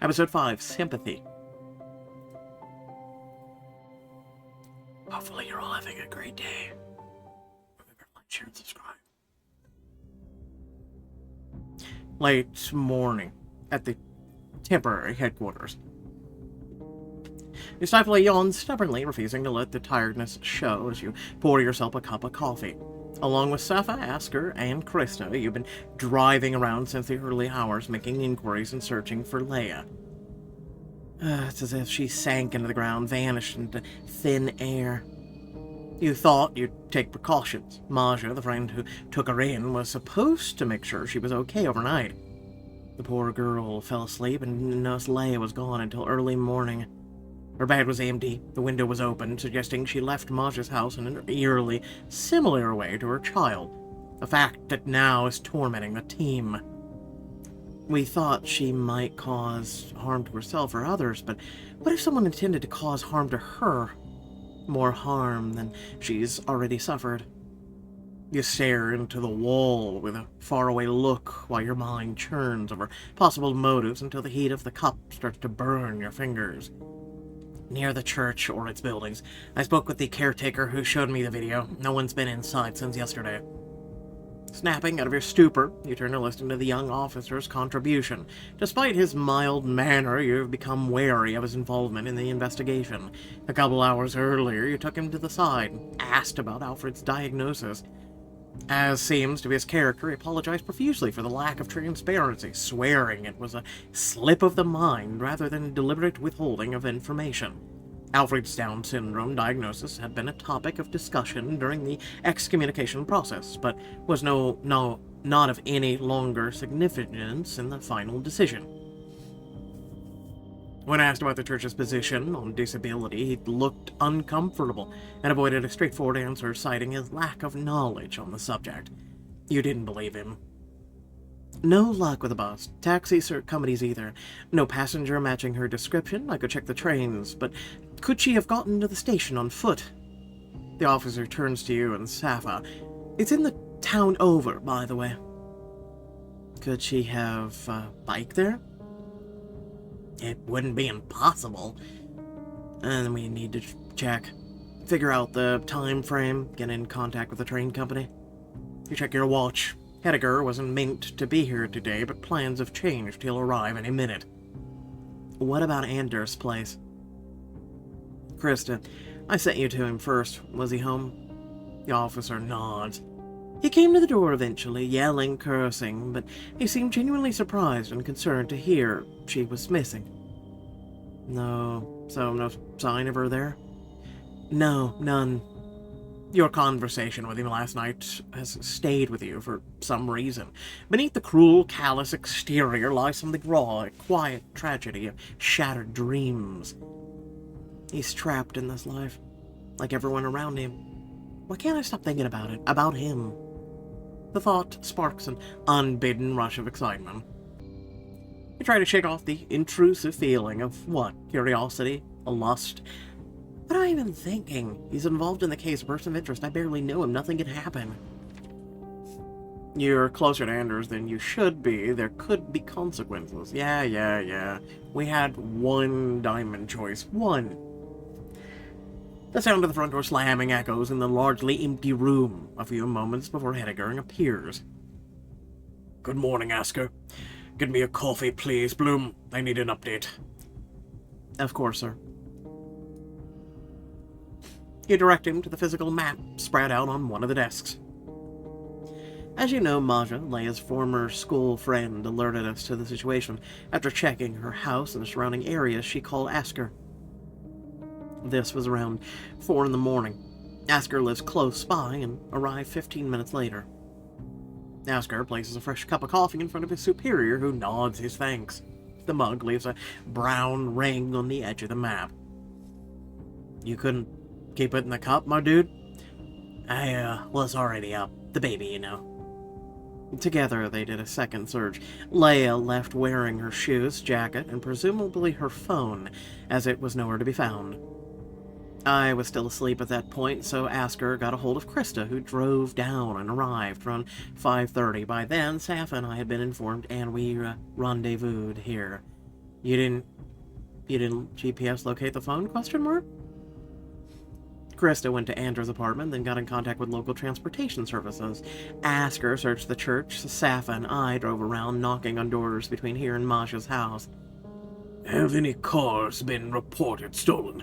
Episode 5, Sympathy. Hopefully you're all having a great day. Remember to like, share, and subscribe. Late morning at the temporary headquarters. You stifle a yawn, stubbornly refusing to let the tiredness show as you pour yourself a cup of coffee. Along with Safa, Asker, and Krista, you've been driving around since the early hours, making inquiries and searching for Leia. It's as if she sank into the ground, vanished into thin air. You thought you'd take precautions. Maja, the friend who took her in, was supposed to make sure she was okay overnight. The poor girl fell asleep and didn't notice Leia was gone until early morning. Her bed was empty, the window was open, suggesting she left Maja's house in an eerily similar way to her child, a fact that now is tormenting the team. We thought she might cause harm to herself or others, but what if someone intended to cause harm to her? More harm than she's already suffered. You stare into the wall with a faraway look while your mind churns over possible motives until the heat of the cup starts to burn your fingers. Near the church or its buildings, I spoke with the caretaker who showed me the video. No one's been inside since yesterday. Snapping out of your stupor, you turn to listen to the young officer's contribution. Despite his mild manner, you've become wary of his involvement in the investigation. A couple hours earlier, you took him to the side and asked about Alfred's diagnosis. As seems to be his character, he apologized profusely for the lack of transparency, swearing it was a slip of the mind rather than deliberate withholding of information. Alfred's Down syndrome diagnosis had been a topic of discussion during the excommunication process, but was not of any longer significance in the final decision. When asked about the church's position on disability, he looked uncomfortable and avoided a straightforward answer, citing his lack of knowledge on the subject. You didn't believe him. No luck with the bus. Taxi companies either. No passenger matching her description. I could check the trains, but could she have gotten to the station on foot? The officer turns to you and Safa. It's in the town over, by the way. Could she have biked there? It wouldn't be impossible. And we need to check. Figure out the time frame, get in contact with the train company. You check your watch. Hedegar wasn't meant to be here today, but plans have changed. He'll arrive any minute. What about Anders' place? Krista, I sent you to him first. Was he home? The officer nods. He came to the door eventually, yelling, cursing, but he seemed genuinely surprised and concerned to hear she was missing. No sign of her there? No, none. Your conversation with him last night has stayed with you for some reason. Beneath the cruel, callous exterior lies something raw, a quiet tragedy of shattered dreams. He's trapped in this life, like everyone around him. Why can't I stop thinking about it? About him? The thought sparks an unbidden rush of excitement. You try to shake off the intrusive feeling of what? Curiosity? A lust? What am I even thinking? He's involved in the case, a person of interest. I barely know him. Nothing can happen. You're closer to Anders than you should be. There could be consequences. Yeah. We had one diamond choice. One. The sound of the front door slamming echoes in the largely empty room a few moments before Hedegar appears. Good morning, Asker. Get me a coffee, please. Bloom, I need an update. Of course, sir. You direct him to the physical map spread out on one of the desks. As you know, Maja, Leia's former school friend, alerted us to the situation. After checking her house and the surrounding areas, she called Asker. This was around 4 in the morning. Asker lives close by and arrived 15 minutes later. Asker places a fresh cup of coffee in front of his superior, who nods his thanks. The mug leaves a brown ring on the edge of the map. You couldn't keep it in the cup, my dude? I was already up. The baby, you know. Together, they did a second search. Leia left wearing her shoes, jacket, and presumably her phone, as it was nowhere to be found. I was still asleep at that point, so Asker got a hold of Krista, who drove down and arrived around 5:30. By then, Safa and I had been informed, and we rendezvoused here. You didn't GPS locate the phone, question mark? Krista went to Andrew's apartment, then got in contact with local transportation services. Asker searched the church. Safa and I drove around, knocking on doors between here and Masha's house. Have any cars been reported stolen?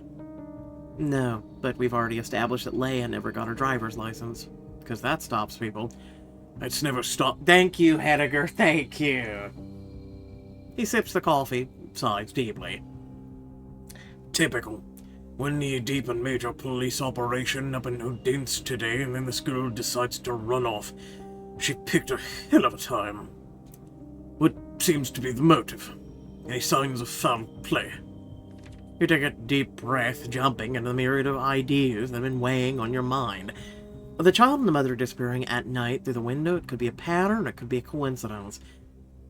No, but we've already established that Leia never got her driver's license. Because that stops people. It's never stopped. Thank you, Heidegger, thank you. He sips the coffee, sighs deeply. Typical. One knee-deep in major police operation up in Odense today, and then this girl decides to run off. She picked a hell of a time. What seems to be the motive? Any signs of foul play? You take a deep breath, jumping into the myriad of ideas that have been weighing on your mind. The child and the mother disappearing at night through the window, it could be a pattern, it could be a coincidence.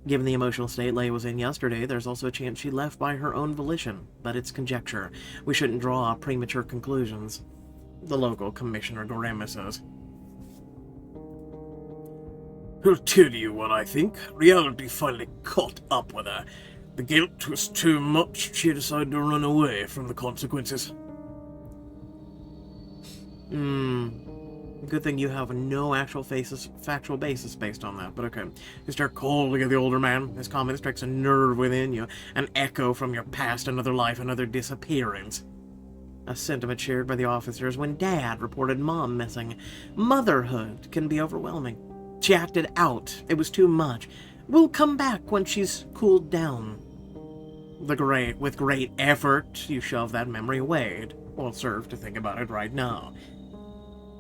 Given the emotional state Leia was in yesterday, there's also a chance she left by her own volition, but it's conjecture. We shouldn't draw premature conclusions. The local Commissioner grimaces. I'll tell you what I think. Reality finally caught up with her. The guilt was too much. She decided to run away from the consequences. Good thing you have no actual factual basis based on that, but okay. You start calling at the older man. His comment strikes a nerve within you, an echo from your past, another life, another disappearance. A sentiment shared by the officers when Dad reported Mom missing. Motherhood can be overwhelming. She acted out. It was too much. We'll come back when she's cooled down. With great effort, you shove that memory away. It won't serve to think about it right now.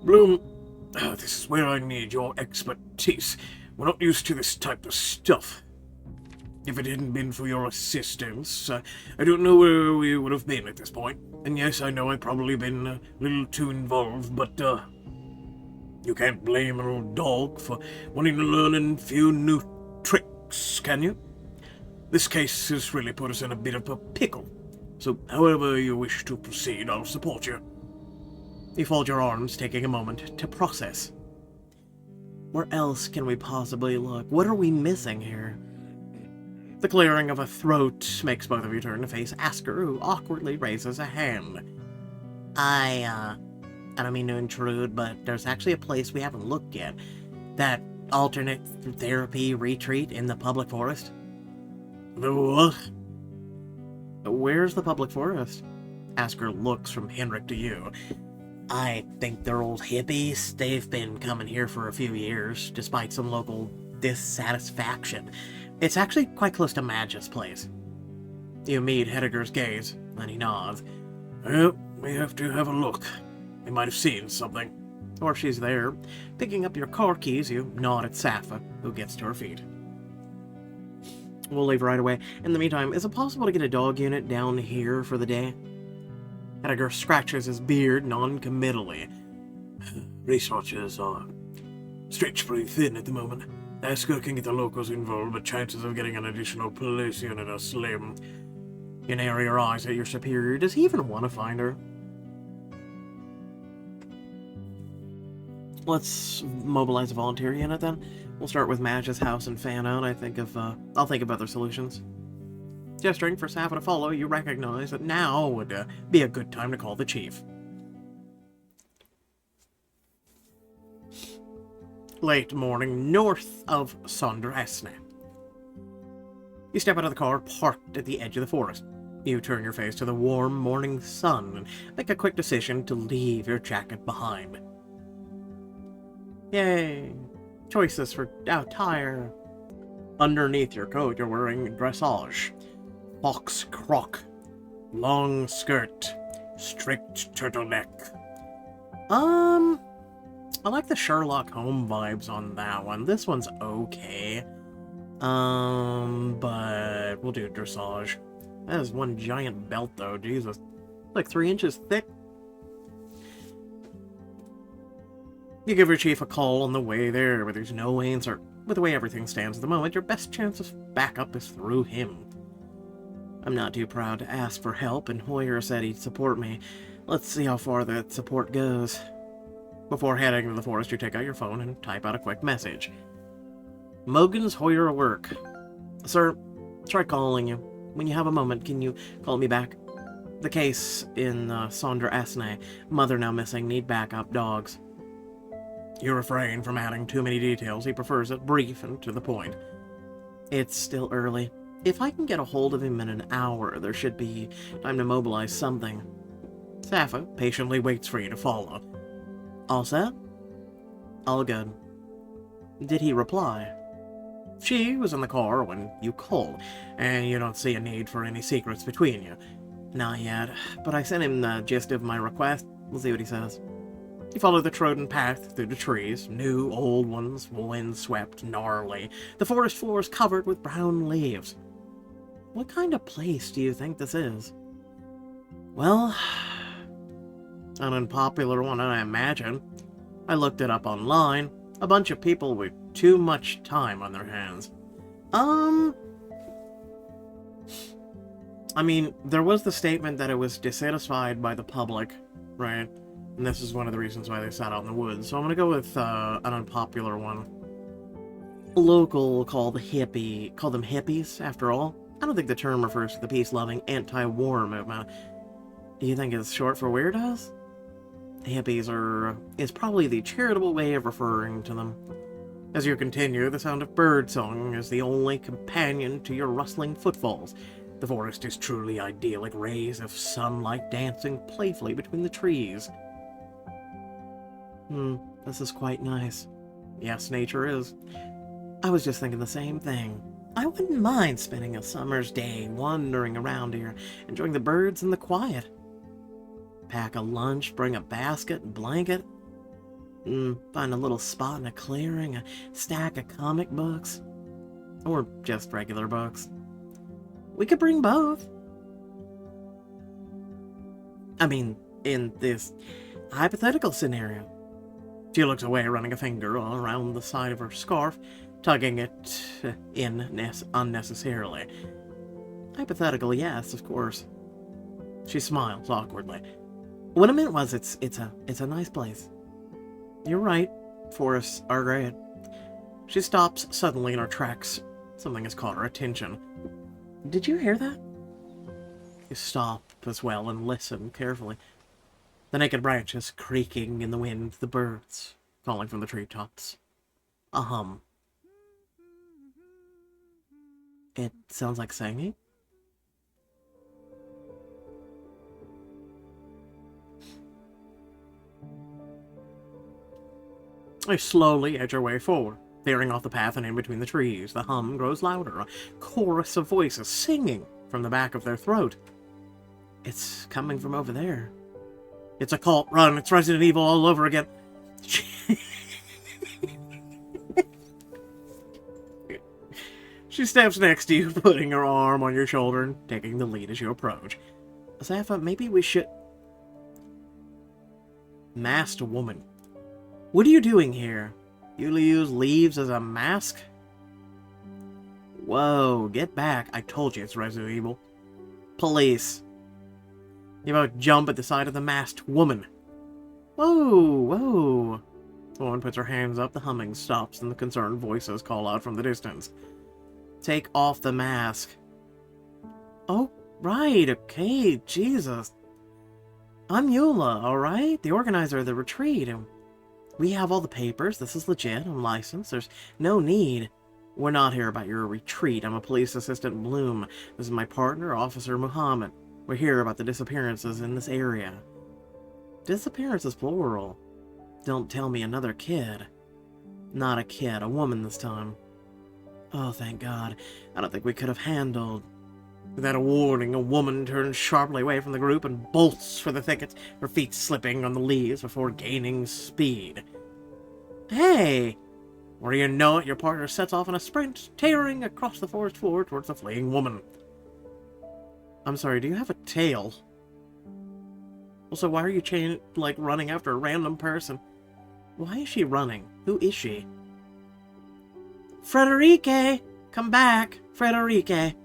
Bloom, this is where I need your expertise. We're not used to this type of stuff. If it hadn't been for your assistance, I don't know where we would have been at this point. And yes, I know I've probably been a little too involved, but, you can't blame an old dog for wanting to learn a few new tricks, can you? This case has really put us in a bit of a pickle. So, however you wish to proceed, I'll support you. You fold your arms, taking a moment to process. Where else can we possibly look? What are we missing here? The clearing of a throat makes both of you turn to face Asker, who awkwardly raises a hand. I don't mean to intrude, but there's actually a place we haven't looked yet. That alternate therapy retreat in the public forest. The what? Where's the public forest? Asker looks from Henrik to you. I think they're old hippies. They've been coming here for a few years, despite some local dissatisfaction. It's actually quite close to Madge's place. You meet Heidegger's gaze, and he nods. Well, we have to have a look. We might have seen something. Or she's there. Picking up your car keys, you nod at Safa, who gets to her feet. We'll leave right away. In the meantime, is it possible to get a dog unit down here for the day? Heidegger scratches his beard non-committally. Resources are stretched pretty thin at the moment. Asker can get the locals involved, but chances of getting an additional police unit are slim. You narrow your eyes at your superior. Does he even want to find her? Let's mobilize a volunteer unit then. We'll start with Madge's house and fan out. I'll think of other solutions. Gesturing for Safa to follow, you recognize that now would be a good time to call the chief. Late morning, north of Sonderesne. You step out of the car parked at the edge of the forest. You turn your face to the warm morning sun and make a quick decision to leave your jacket behind. Yay! Choices for attire. Underneath your coat, you're wearing dressage. Fox croc. Long skirt. Strict turtleneck. I like the Sherlock Holmes vibes on that one. This one's okay. But we'll do dressage. That is one giant belt, though. Jesus. Like 3 inches thick. You give your chief a call on the way there, but there's no answer. With the way everything stands at the moment, your best chance of backup is through him. I'm not too proud to ask for help, and Hoyer said he'd support me. Let's see how far that support goes. Before heading to the forest, you take out your phone and type out a quick message. Mogan's Hoyer at work. Sir, tried calling you. When you have a moment, can you call me back? The case in Sondra Esne, mother now missing, need backup dogs. You refrain from adding too many details. He prefers it brief and to the point. It's still early. If I can get a hold of him in an hour, there should be time to mobilize something. Sappho patiently waits for you to follow. All set? All good. Did he reply? She was in the car when you called, and you don't see a need for any secrets between you. Not yet, but I sent him the gist of my request. We'll see what he says. You follow the trodden path through the trees, new, old ones, wind-swept, gnarly, the forest floors covered with brown leaves. What kind of place do you think this is? Well, an unpopular one, I imagine. I looked it up online. A bunch of people with too much time on their hands. I mean, there was the statement that it was dissatisfied by the public, right? And this is one of the reasons why they sat out in the woods. So I'm gonna go with an unpopular one. A local called them hippies, after all. I don't think the term refers to the peace-loving anti-war movement. Do you think it's short for weirdos? Hippies is probably the charitable way of referring to them. As you continue, the sound of birdsong is the only companion to your rustling footfalls. The forest is truly idyllic, rays of sunlight dancing playfully between the trees. This is quite nice. Yes, nature is. I was just thinking the same thing. I wouldn't mind spending a summer's day wandering around here, enjoying the birds and the quiet. Pack a lunch, bring a basket and blanket. Find a little spot in a clearing, a stack of comic books. Or just regular books. We could bring both. I mean, in this hypothetical scenario. She looks away, running a finger all around the side of her scarf, tugging it in unnecessarily. Hypothetical, yes, of course. She smiles awkwardly. What I meant was, it's a nice place. You're right. Forests are great. She stops suddenly in her tracks. Something has caught her attention. Did you hear that? You stop as well and listen carefully. The naked branches creaking in the wind, the birds calling from the treetops. A hum. It sounds like singing? You slowly edge your way forward, veering off the path and in between the trees. The hum grows louder, a chorus of voices singing from the back of their throat. It's coming from over there. It's a cult. Run. It's Resident Evil all over again. She steps next to you, putting her arm on your shoulder and taking the lead as you approach. Sappho, maybe we should... Masked woman. What are you doing here? You use leaves as a mask? Whoa, get back. I told you it's Resident Evil. Police. You about jump at the sight of the masked woman. Whoa. The woman puts her hands up, the humming stops, and the concerned voices call out from the distance. Take off the mask. Oh, right, okay, Jesus. I'm Eula, alright? The organizer of the retreat, and we have all the papers. This is legit. I'm licensed. There's no need. We're not here about your retreat. I'm a police assistant Bloom. This is my partner, Officer Muhammad. We're here about the disappearances in this area. Disappearances plural. Don't tell me another kid. Not a kid, a woman this time. Oh, thank God. I don't think we could have handled... Without a warning, a woman turns sharply away from the group and bolts for the thicket, her feet slipping on the leaves before gaining speed. Hey! Where you know it, your partner sets off in a sprint, tearing across the forest floor towards the fleeing woman. I'm sorry, do you have a tail? Also, why are you running after a random person? Why is she running? Who is she? Frederique! Come back! Frederique!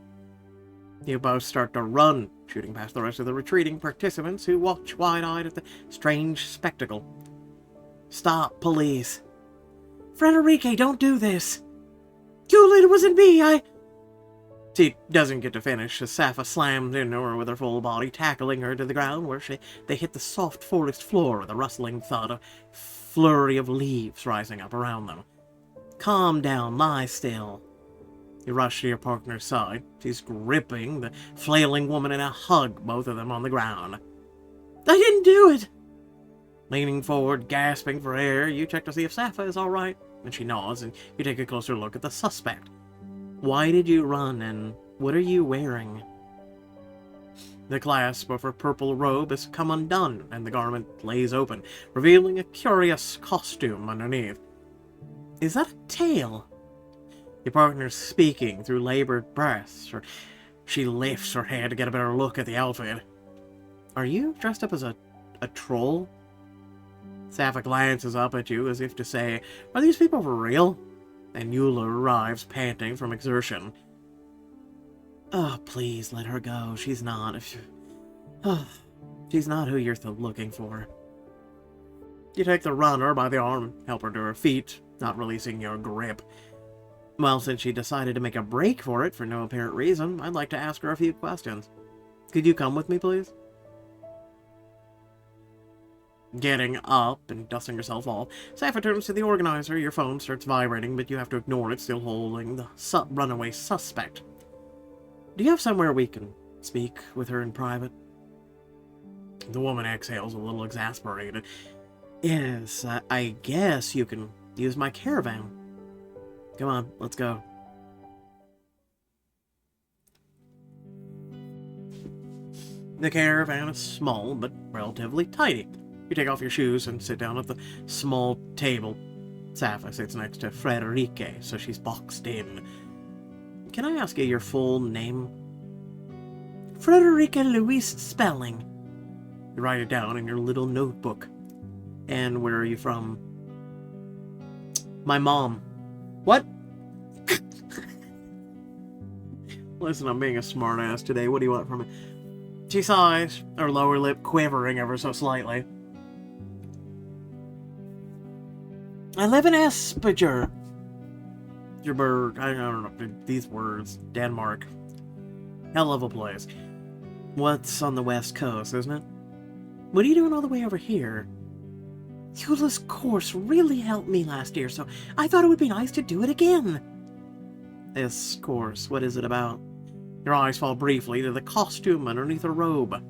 You both start to run, shooting past the rest of the retreating participants who watch wide-eyed at the strange spectacle. Stop, police. Frederique, don't do this! Eula, it wasn't me, She doesn't get to finish as Sappha slams into her with her full body, tackling her to the ground where they hit the soft forest floor with a rustling thud, a flurry of leaves rising up around them. Calm down, lie still. You rush to your partner's side. She's gripping the flailing woman in a hug, both of them on the ground. I didn't do it! Leaning forward, gasping for air, you check to see if Sappha is all right, and she nods, and you take a closer look at the suspect. Why did you run, and what are you wearing? The clasp of her purple robe has come undone, and the garment lays open, revealing a curious costume underneath. Is that a tail? Your partner's speaking through labored breaths, or she lifts her head to get a better look at the outfit. Are you dressed up as a troll? Sappha glances up at you as if to say, are these people for real? And Eula arrives, panting from exertion. Oh, please let her go. She's not. She's not who you're looking for. You take the runner by the arm, help her to her feet, not releasing your grip. Well, since she decided to make a break for it for no apparent reason, I'd like to ask her a few questions. Could you come with me, please? Getting up and dusting herself off, Sappha turns to the organizer. Your phone starts vibrating, but you have to ignore it, still holding the runaway suspect. Do you have somewhere we can speak with her in private? The woman exhales, a little exasperated. Yes, I guess you can use my caravan. Come on, let's go. The caravan is small, but relatively tidy. You take off your shoes and sit down at the small table. Sappha sits next to Frederique, so she's boxed in. Can I ask you your full name? Frederique Louise Spelling. You write it down in your little notebook. And where are you from? My mom. What? Listen, I'm being a smartass today. What do you want from me? She sighs, her lower lip quivering ever so slightly. I live in Espeger. I don't know these words. Denmark. Hell of a place. What's on the west coast, isn't it? What are you doing all the way over here? Eula's course really helped me last year, so I thought it would be nice to do it again. This course, what is it about? Your eyes fall briefly to the costume underneath her robe.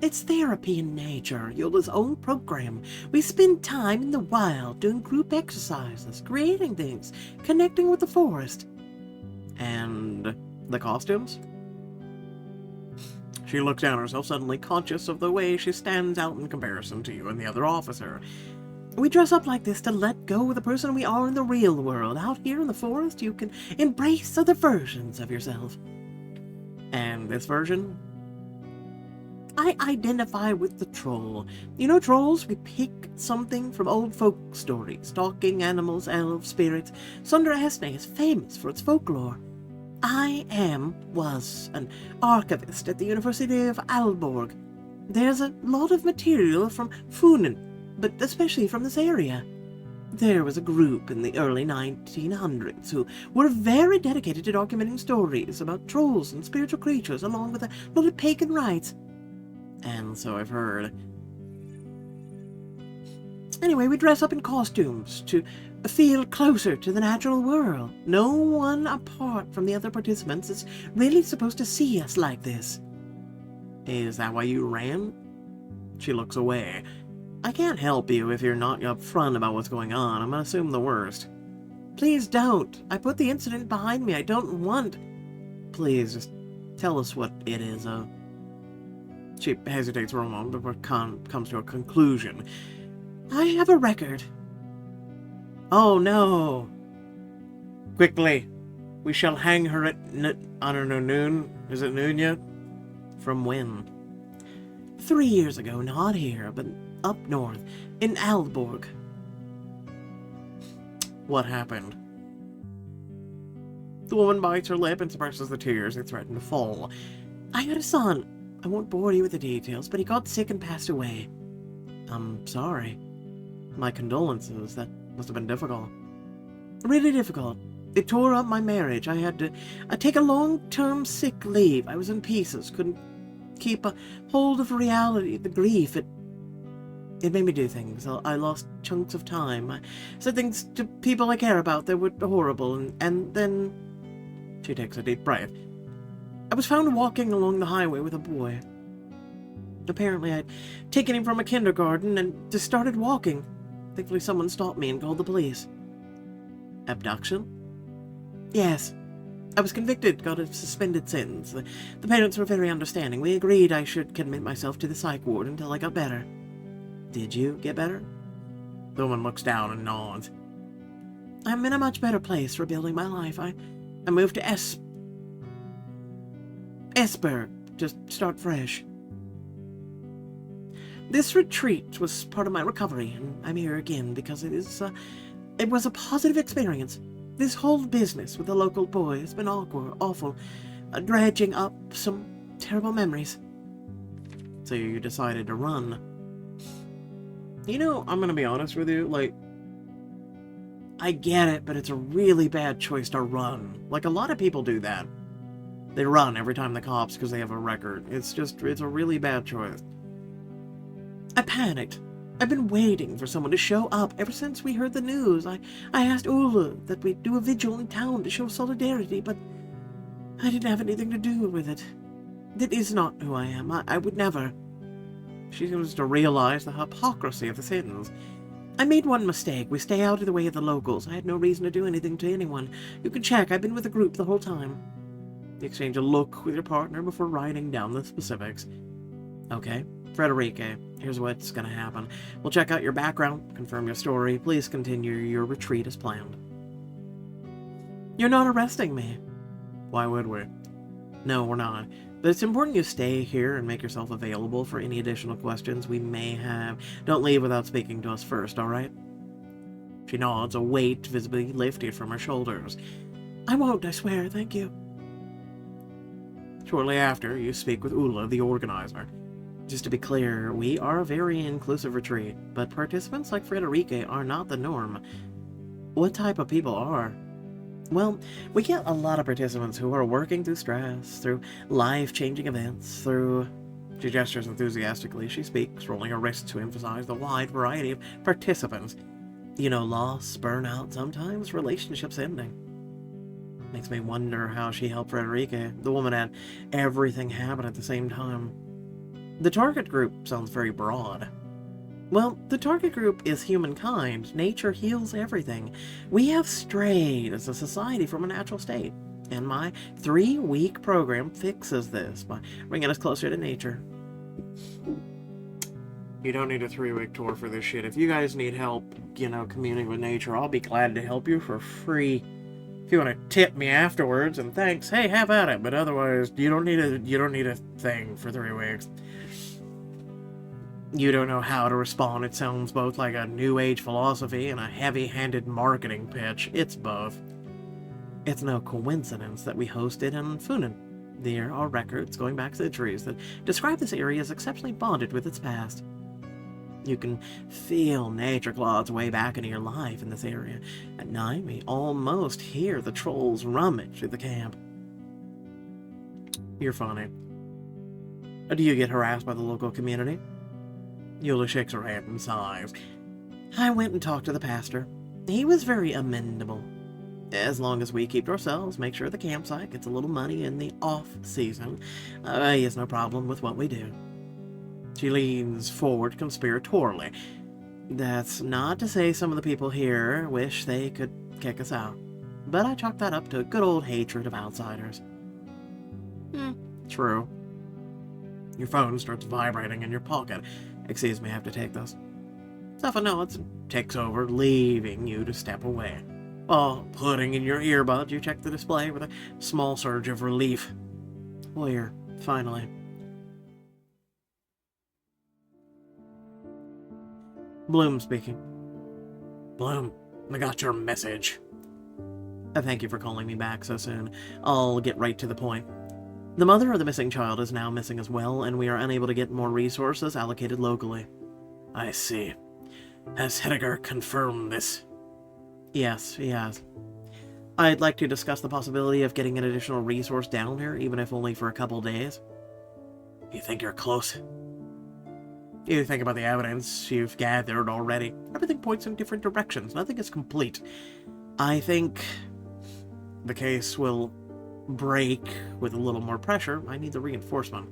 It's therapy in nature, Eula's own program. We spend time in the wild, doing group exercises, creating things, connecting with the forest. And the costumes? She looks down at herself, suddenly conscious of the way she stands out in comparison to you and the other officer. We dress up like this to let go of the person we are in the real world. Out here in the forest, you can embrace other versions of yourself. And this version? I identify with the troll. You know trolls? We pick something from old folk stories. Talking animals, elves, spirits. Sundra Hesne is famous for its folklore. I was an archivist at the University of Aalborg. There's a lot of material from Funen, but especially from this area. There was a group in the early 1900s who were very dedicated to documenting stories about trolls and spiritual creatures, along with a lot of pagan rites. And so I've heard. Anyway, we dress up in costumes to feel closer to the natural world. No one apart from the other participants is really supposed to see us like this. Is that why you ran? She looks away. I can't help you if you're not upfront about what's going on. I'm gonna assume the worst. Please don't. I put the incident behind me. I don't want... Please, just tell us what it is. She hesitates for a moment before comes to a conclusion. I have a record. Oh no. Quickly. We shall hang her at I don't know, noon. Is it noon yet? From when? 3 years ago, not here, but up north, in Aalborg. What happened? The woman bites her lip and suppresses the tears that threaten to fall. I had a son. I won't bore you with the details, but he got sick and passed away. I'm sorry. My condolences. That must have been difficult. Really difficult. It tore up my marriage. I had to take a long-term sick leave. I was in pieces, couldn't keep a hold of reality, the grief. It made me do things. I lost chunks of time. I said things to people I care about that were horrible, and then... She takes a deep breath. I was found walking along the highway with a boy. Apparently, I'd taken him from a kindergarten and just started walking. Thankfully, someone stopped me and called the police. Abduction? Yes. I was convicted, got a suspended sentence. The parents were very understanding. We agreed I should commit myself to the psych ward until I got better. Did you get better? The woman looks down and nods. I'm in a much better place rebuilding my life. I moved to Esberg to start fresh. This retreat was part of my recovery, and I'm here again because it was a positive experience. This whole business with the local boy has been awkward, awful, dredging up some terrible memories. So you decided to run. You know, I'm gonna be honest with you, like, I get it, but it's a really bad choice to run. Like, a lot of people do that. They run every time the cops because they have a record. It's a really bad choice. I panicked. I've been waiting for someone to show up ever since we heard the news. I asked Ula that we do a vigil in town to show solidarity, but I didn't have anything to do with it. That is not who I am. I would never. She seems to realize the hypocrisy of the sentence. I made one mistake. We stay out of the way of the locals. I had no reason to do anything to anyone. You can check. I've been with the group the whole time. You exchange a look with your partner before writing down the specifics. Okay, Frederica, here's what's gonna happen. We'll check out your background, confirm your story. Please continue your retreat as planned. You're not arresting me. Why would we? No, we're not. But it's important you stay here and make yourself available for any additional questions we may have. Don't leave without speaking to us first, all right? She nods, a weight visibly lifted from her shoulders. I won't, I swear, thank you. Shortly after, you speak with Ula, the organizer. Just to be clear, we are a very inclusive retreat, but participants like Frederica are not the norm. What type of people are? Well, we get a lot of participants who are working through stress, through life-changing events, through... She gestures enthusiastically. She speaks, rolling her wrist to emphasize the wide variety of participants. You know, loss, burnout, sometimes relationships ending. Makes me wonder how she helped Frederica. The woman had everything happen at the same time. The target group sounds very broad. Well, the target group is humankind. Nature heals everything. We have strayed as a society from a natural state, and my 3-week program fixes this by bringing us closer to nature. You don't need a 3-week tour for this shit. If you guys need help, communing with nature, I'll be glad to help you for free. If you want to tip me afterwards and thanks, hey, have at it. But otherwise, you don't need a thing for 3 weeks. You don't know how to respond. It sounds both like a new age philosophy and a heavy-handed marketing pitch. It's both. It's no coincidence that we hosted in Funen. There are records going back centuries that describe this area as exceptionally bonded with its past. You can feel nature claw its way back into your life in this area. At night, we almost hear the trolls rummage through the camp. You're funny. Do you get harassed by the local community? Eula shakes her head and sighs. I went and talked to the pastor. He was very amenable. As long as we keep to ourselves, make sure the campsite gets a little money in the off-season, he has no problem with what we do. She leans forward conspiratorially. That's not to say some of the people here wish they could kick us out, but I chalk that up to good old hatred of outsiders. True. Your phone starts vibrating in your pocket. Excuse me, I have to take this. Safa nods and takes over, leaving you to step away. While putting in your earbuds, you check the display with a small surge of relief. We're finally. Bloom speaking. Bloom, I got your message. Thank you for calling me back so soon. I'll get right to the point. The mother of the missing child is now missing as well, and we are unable to get more resources allocated locally. I see. Has Heidegger confirmed this? Yes, he has. I'd like to discuss the possibility of getting an additional resource down here, even if only for a couple days. You think you're close? You think about the evidence you've gathered already. Everything points in different directions. Nothing is complete. I think the case will break with a little more pressure. I need the reinforcement.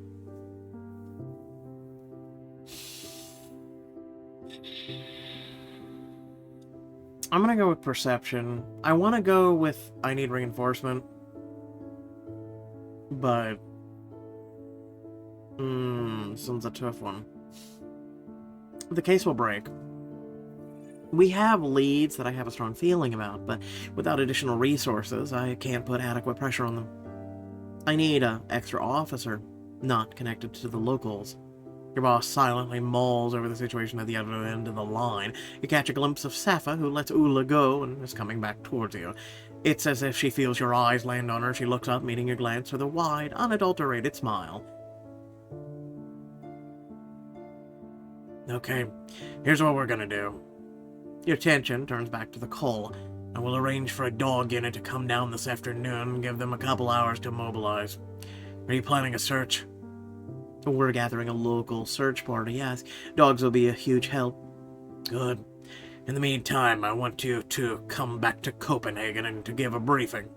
I'm gonna go with perception. I want to go with I need reinforcement. But... this one's a tough one. The case will break. We have leads that I have a strong feeling about, but without additional resources, I can't put adequate pressure on them. I need an extra officer, not connected to the locals. Your boss silently mulls over the situation at the other end of the line. You catch a glimpse of Safa, who lets Ula go and is coming back towards you. It's as if she feels your eyes land on her. She looks up, meeting your glance with a wide, unadulterated smile. Okay, here's what we're gonna do. Your attention turns back to the coal. I will arrange for a dog unit to come down this afternoon and give them a couple hours to mobilize. Are you planning a search? We're gathering a local search party, yes. Dogs will be a huge help. Good. In the meantime, I want you to come back to Copenhagen and to give a briefing.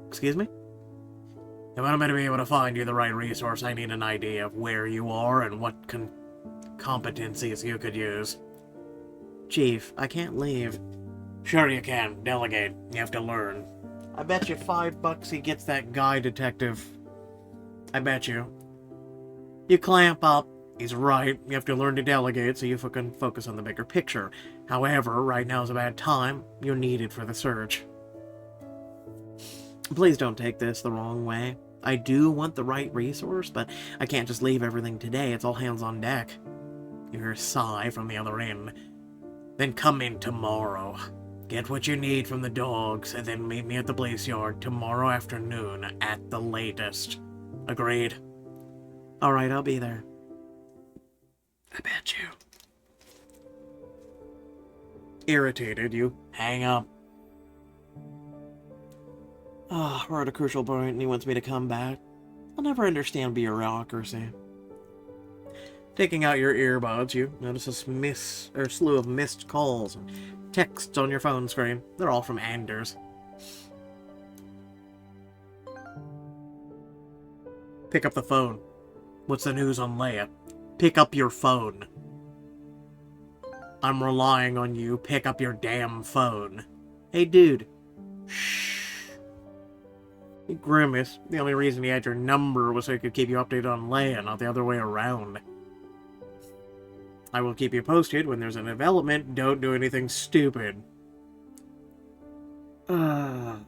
Excuse me? If I'm going to be able to find you the right resource, I need an idea of where you are and what competencies you could use. Chief, I can't leave. Sure you can. Delegate. You have to learn. I bet you $5 he gets that guy detective. I bet you. You clamp up. He's right. You have to learn to delegate so you can focus on the bigger picture. However, right now is a bad time. You're needed for the search. Please don't take this the wrong way. I do want the right resource, but I can't just leave everything today. It's all hands on deck. You hear a sigh from the other end. Then come in tomorrow. Get what you need from the dogs, and then meet me at the police yard tomorrow afternoon at the latest. Agreed? Alright, I'll be there. I bet you. Irritated, you hang up. We're at a crucial point and he wants me to come back. I'll never understand bureaucracy. Taking out your earbuds, you notice a slew of missed calls and texts on your phone screen. They're all from Anders. Pick up the phone. What's the news on Leia? Pick up your phone. I'm relying on you. Pick up your damn phone. Hey, dude. Shh. He grimaced. The only reason he had your number was so he could keep you updated on Leia, not the other way around. I will keep you posted when there's a development. Don't do anything stupid. I'll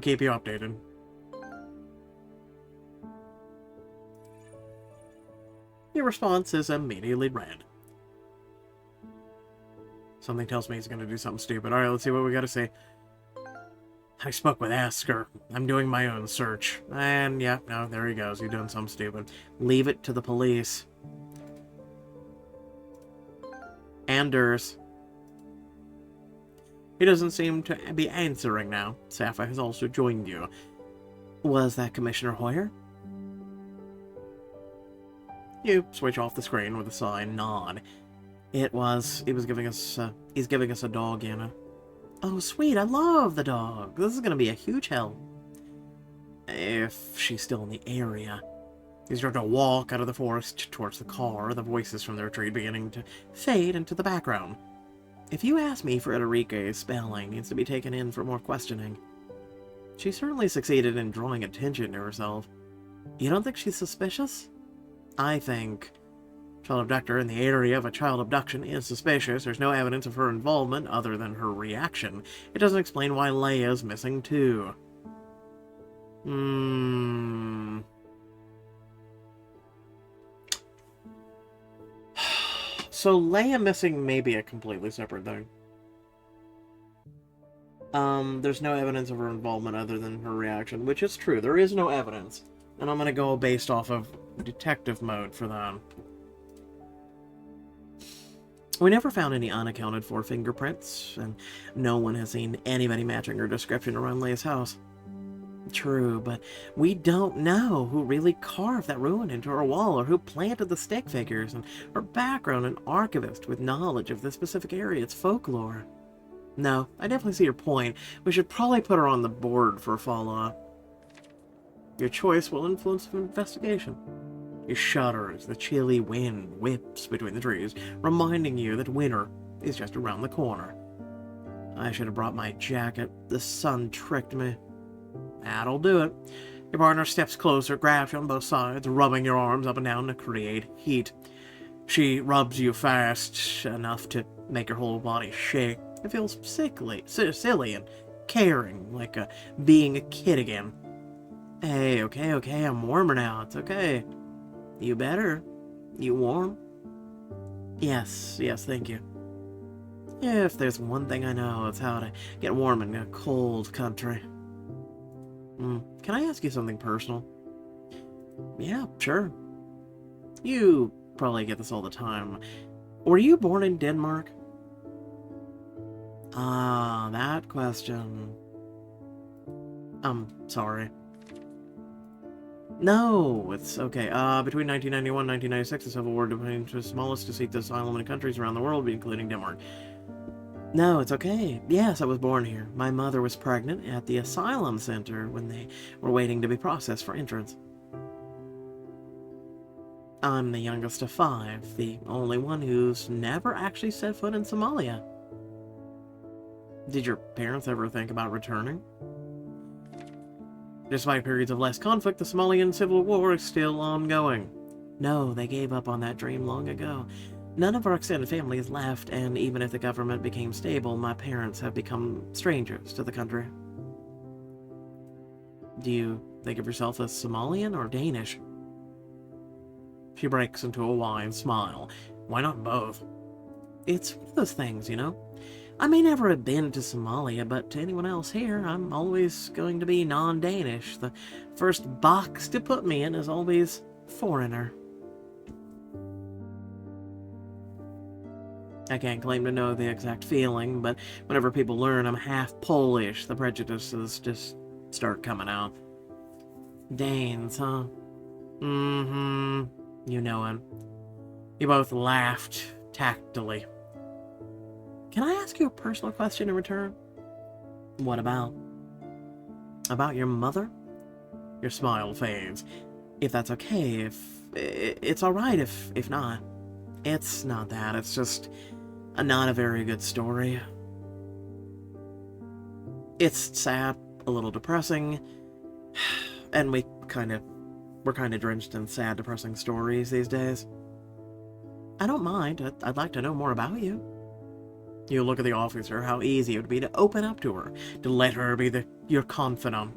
keep you updated. Your response is immediately read. Something tells me he's going to do something stupid. Alright, let's see what we got to say. I spoke with Asker. I'm doing my own search. And yeah, no, there he goes. He's doing something stupid. Leave it to the police. Anders. He doesn't seem to be answering now. Safa has also joined you. Was that Commissioner Hoyer? You switch off the screen with a sigh and nod. It was. He was giving us. He's giving us a dog, Anna. Oh, sweet! I love the dog. This is going to be a huge help. If she's still in the area. You start to walk out of the forest towards the car. The voices from the retreat beginning to fade into the background. If you ask me, Frederica's spelling needs to be taken in for more questioning. She certainly succeeded in drawing attention to herself. You don't think she's suspicious? I think child abductor in the area of a child abduction is suspicious. There's no evidence of her involvement other than her reaction. It doesn't explain why Leia's missing too. So Leia missing may be a completely separate thing. There's no evidence of her involvement other than her reaction, which is true. There is no evidence. And I'm gonna go based off of detective mode for that. We never found any unaccounted for fingerprints, and no one has seen anybody matching her description around Leia's house. True, but we don't know who really carved that ruin into her wall or who planted the stick figures, and her background an archivist with knowledge of the specific area, its folklore. No, I definitely see your point. We should probably put her on the board for follow-up. Your choice will influence the investigation. You shudder as the chilly wind whips between the trees, reminding you that winter is just around the corner. I should have brought my jacket. The sun tricked me. That'll do it. Your partner steps closer, grabs you on both sides, rubbing your arms up and down to create heat. She rubs you fast enough to make your whole body shake. It feels silly and caring, like being a kid again. Hey, okay, I'm warmer now. It's okay. You better. You warm? Yes, thank you. If there's one thing I know, it's how to get warm in a cold country. Can I ask you something personal? Yeah, sure. You probably get this all the time. Were you born in Denmark? Ah, that question. I'm sorry. No, it's okay. Between 1991 and 1996, the Civil War became the smallest to seek asylum in countries around the world, including Denmark. No, it's okay. Yes, I was born here. My mother was pregnant at the asylum center when they were waiting to be processed for entrance. I'm the youngest of 5, the only one who's never actually set foot in Somalia. Did your parents ever think about returning? Despite periods of less conflict, the Somalian civil war is still ongoing. No, they gave up on that dream long ago. None of our extended family is left, and even if the government became stable, my parents have become strangers to the country. Do you think of yourself as Somalian or Danish? She breaks into a wide smile. Why not both? It's one of those things, you know? I may never have been to Somalia, but to anyone else here, I'm always going to be non-Danish. The first box to put me in is always foreigner. I can't claim to know the exact feeling, but whenever people learn I'm half Polish, the prejudices just start coming out. Danes, huh? You know him. You both laughed tactily. Can I ask you a personal question in return? What about? About your mother? Your smile fades. If that's okay, if it's alright if not. It's not that, it's just not a very good story. It's sad, a little depressing, and we're kind of drenched in sad, depressing stories these days. I don't mind. I'd like to know more about you. You look at the officer, how easy it would be to open up to her, to let her be your confidant.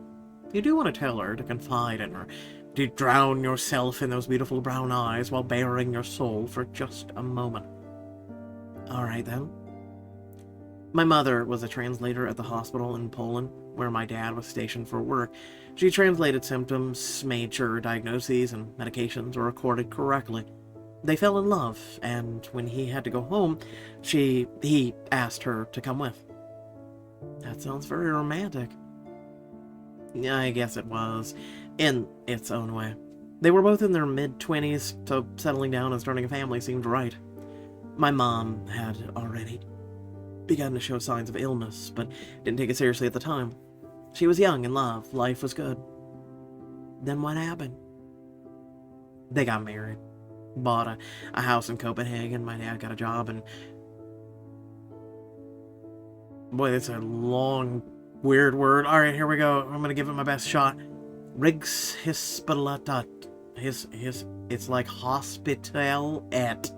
You do want to tell her, to confide in her, to drown yourself in those beautiful brown eyes while baring your soul for just a moment. Alright then. My mother was a translator at the hospital in Poland, where my dad was stationed for work. She translated symptoms, made sure diagnoses and medications were recorded correctly. They fell in love, and when he had to go home, he asked her to come with. That sounds very romantic. I guess it was, in its own way. They were both in their mid-20s, so settling down and starting a family seemed right. My mom had already begun to show signs of illness, but didn't take it seriously at the time. She was young in love, life was good. Then what happened? They got married. Bought a house in Copenhagen. My dad got a job, and boy, that's a long, weird word. All right, here we go. I'm gonna give it my best shot. Rigshospitalet. It's like hospital at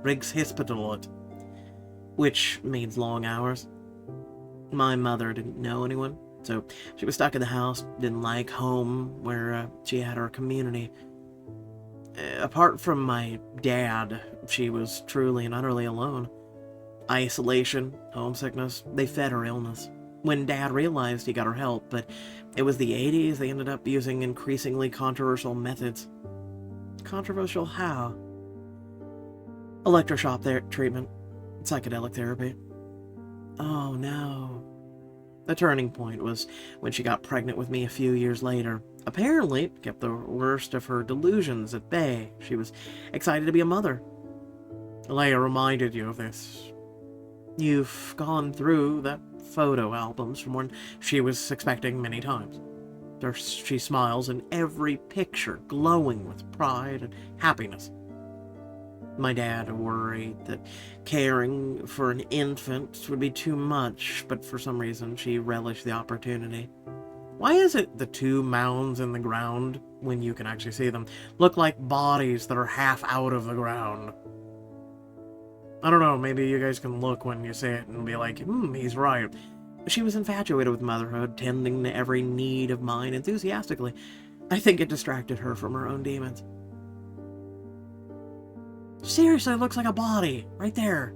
Rigshospitalet, which means long hours. My mother didn't know anyone, so she was stuck in the house. Didn't like home, where she had her community. Apart from my dad, she was truly and utterly alone. Isolation, homesickness, they fed her illness. When Dad realized, he got her help, but it was the 80s, they ended up using increasingly controversial methods. Controversial how? Electroshock treatment. psychedelic therapy. Oh no. The turning point was when she got pregnant with me a few years later. Apparently, it kept the worst of her delusions at bay. She was excited to be a mother. Leia reminded you of this. You've gone through the photo albums from when she was expecting many times. She smiles in every picture, glowing with pride and happiness. My dad worried that caring for an infant would be too much, but for some reason she relished the opportunity. Why is it the two mounds in the ground, when you can actually see them, look like bodies that are half out of the ground? I don't know, maybe you guys can look when you see it and be like, he's right. She was infatuated with motherhood, tending to every need of mine enthusiastically. I think it distracted her from her own demons. Seriously, it looks like a body, right there.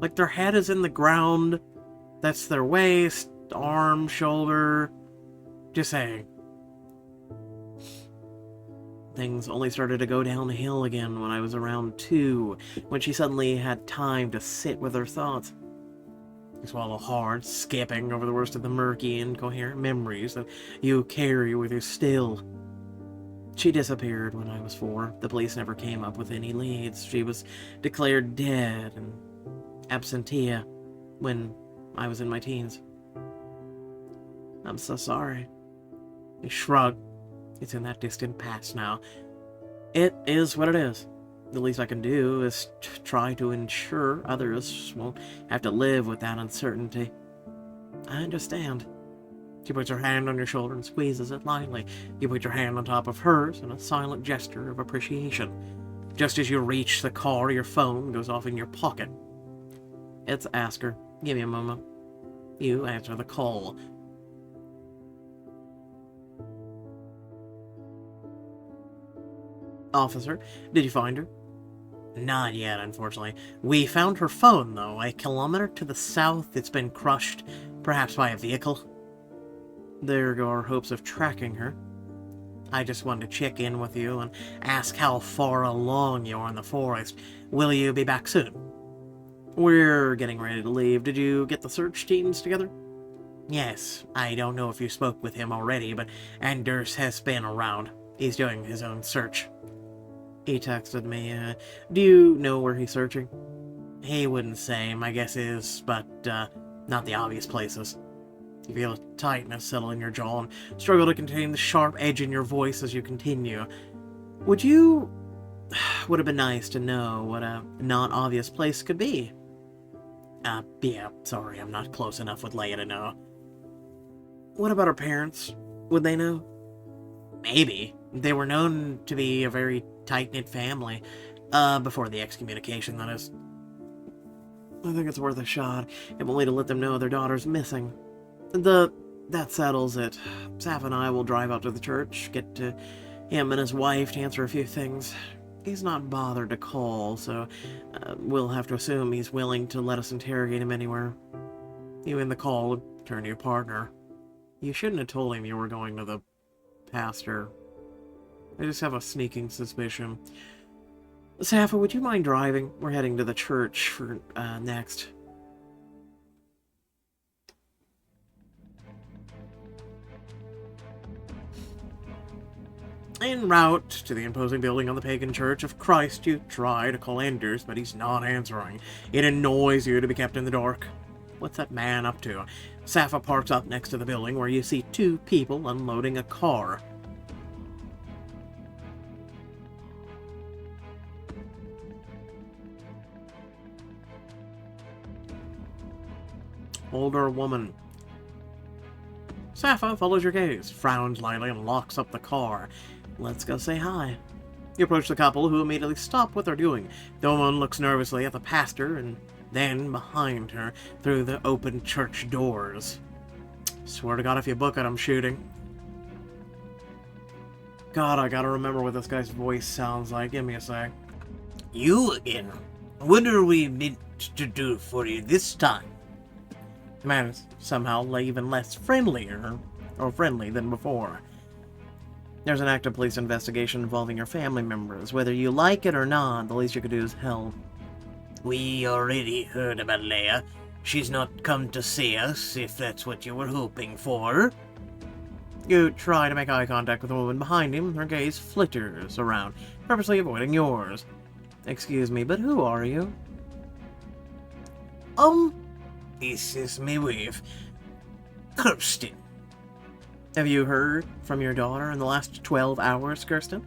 Like their head is in the ground, that's their waist, arm, shoulder. Just saying. Things only started to go downhill again when I was around 2, when she suddenly had time to sit with her thoughts. You swallow hard, skipping over the worst of the murky, incoherent memories that you carry with you still. She disappeared when I was 4. The police never came up with any leads. She was declared dead and absentia when I was in my teens. I'm so sorry. He shrugged. It's in that distant past now. It is what it is. The least I can do is try to ensure others won't have to live with that uncertainty. I understand. She puts her hand on your shoulder and squeezes it lightly. You put your hand on top of hers in a silent gesture of appreciation. Just as you reach the car, your phone goes off in your pocket. It's Asker. Give me a moment. You answer the call. Officer, did you find her? Not yet, unfortunately. We found her phone, though. A kilometer to the south, it's been crushed, perhaps by a vehicle. There go our hopes of tracking her. I just wanted to check in with you and ask how far along you are in the forest. Will you be back soon? We're getting ready to leave. Did you get the search teams together? Yes. I don't know if you spoke with him already, but Anders has been around. He's doing his own search. He texted me. Do you know where he's searching? He wouldn't say. My guess is, but not the obvious places. You feel a tightness settle in your jaw and struggle to contain the sharp edge in your voice as you continue. Would have been nice to know what a not obvious place could be. Yeah, sorry, I'm not close enough with Leia to know. What about her parents? Would they know? Maybe. They were known to be a very tight-knit family. Before the excommunication, that is. I think it's worth a shot, if only to let them know their daughter's missing. That settles it. Saf and I will drive out to the church, get to him and his wife to answer a few things. He's not bothered to call, so we'll have to assume he's willing to let us interrogate him anywhere. You end the call, turn to your partner. You shouldn't have told him you were going to the pastor. I just have a sneaking suspicion. Safa, would you mind driving? We're heading to the church for next. En route to the imposing building on the pagan Church of Christ, you try to call Anders, but he's not answering. It annoys you to be kept in the dark. What's that man up to? Safa parks up next to the building where you see 2 people unloading a car. Older woman. Safa follows your gaze, frowns lightly, and locks up the car. Let's go say hi. You approach the couple, who immediately stop what they're doing. The woman looks nervously at the pastor, and then behind her, through the open church doors. Swear to God, if you book it, I'm shooting. God, I gotta remember what this guy's voice sounds like. Give me a sec. You again? What are we meant to do for you this time? The man is somehow even less friendly than before. There's an active police investigation involving your family members. Whether you like it or not, the least you could do is help. We already heard about Leia. She's not come to see us, if that's what you were hoping for. You try to make eye contact with the woman behind him. Her gaze flitters around, purposely avoiding yours. Excuse me, but who are you? This is my wife, Kirsten. Have you heard from your daughter in the last 12 hours, Kirsten?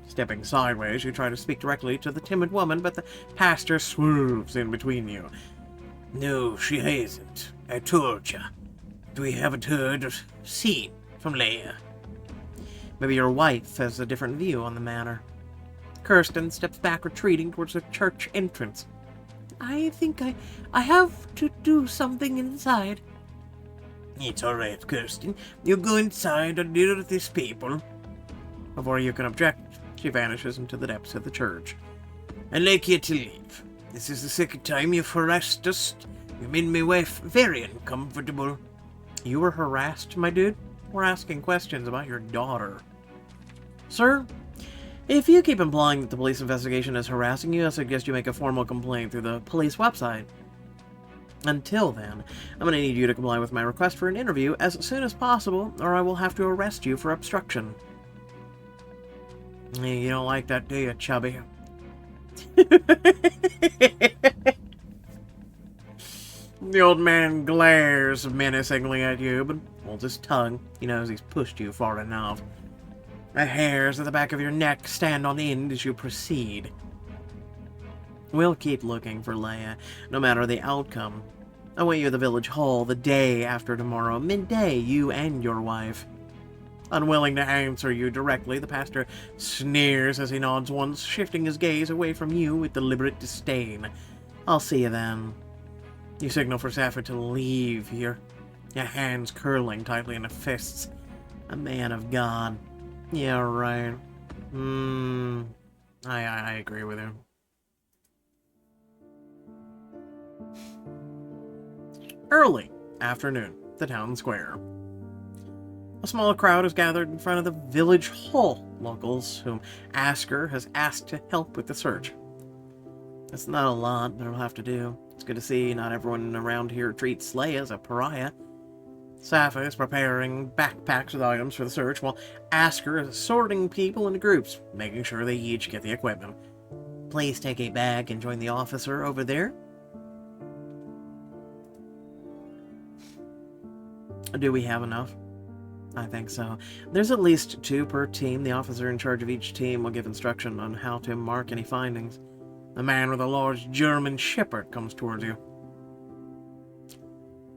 Stepping sideways, you try to speak directly to the timid woman, but the pastor swerves in between you. No, she hasn't. I told you. We haven't heard or seen from Leia. Maybe your wife has a different view on the matter. Kirsten steps back, retreating towards the church entrance. I think I have to do something inside. It's all right, Kirsten. You go inside and deal with these people. Before you can object, she vanishes into the depths of the church. I'd like you to leave. This is the second time you've harassed us. You made my wife very uncomfortable. You were harassed, my dude? We're asking questions about your daughter. Sir, if you keep implying that the police investigation is harassing you, I suggest you make a formal complaint through the police website. Until then, I'm going to need you to comply with my request for an interview as soon as possible, or I will have to arrest you for obstruction. You don't like that, do you, chubby? The old man glares menacingly at you, but holds his tongue. He knows he's pushed you far enough. The hairs at the back of your neck stand on end as you proceed. We'll keep looking for Leia, no matter the outcome. I want you at the village hall the day after tomorrow, midday, you and your wife. Unwilling to answer you directly, the pastor sneers as he nods once, shifting his gaze away from you with deliberate disdain. I'll see you then. You signal for Sappho to leave here, your hands curling tightly into fists. A man of God. Yeah, right. I agree with you. Early afternoon, the town square. A small crowd is gathered in front of the village hall, locals whom Asker has asked to help with the search. It's not a lot they'll have to do. It's good to see not everyone around here treats Leia as a pariah. Sappho is preparing backpacks with items for the search, while Asker is sorting people into groups, making sure they each get the equipment. Please take a bag and join the officer over there. Do we have enough? I think so. There's at least 2 per team. The officer in charge of each team will give instruction on how to mark any findings. The man with a large German shepherd comes towards you.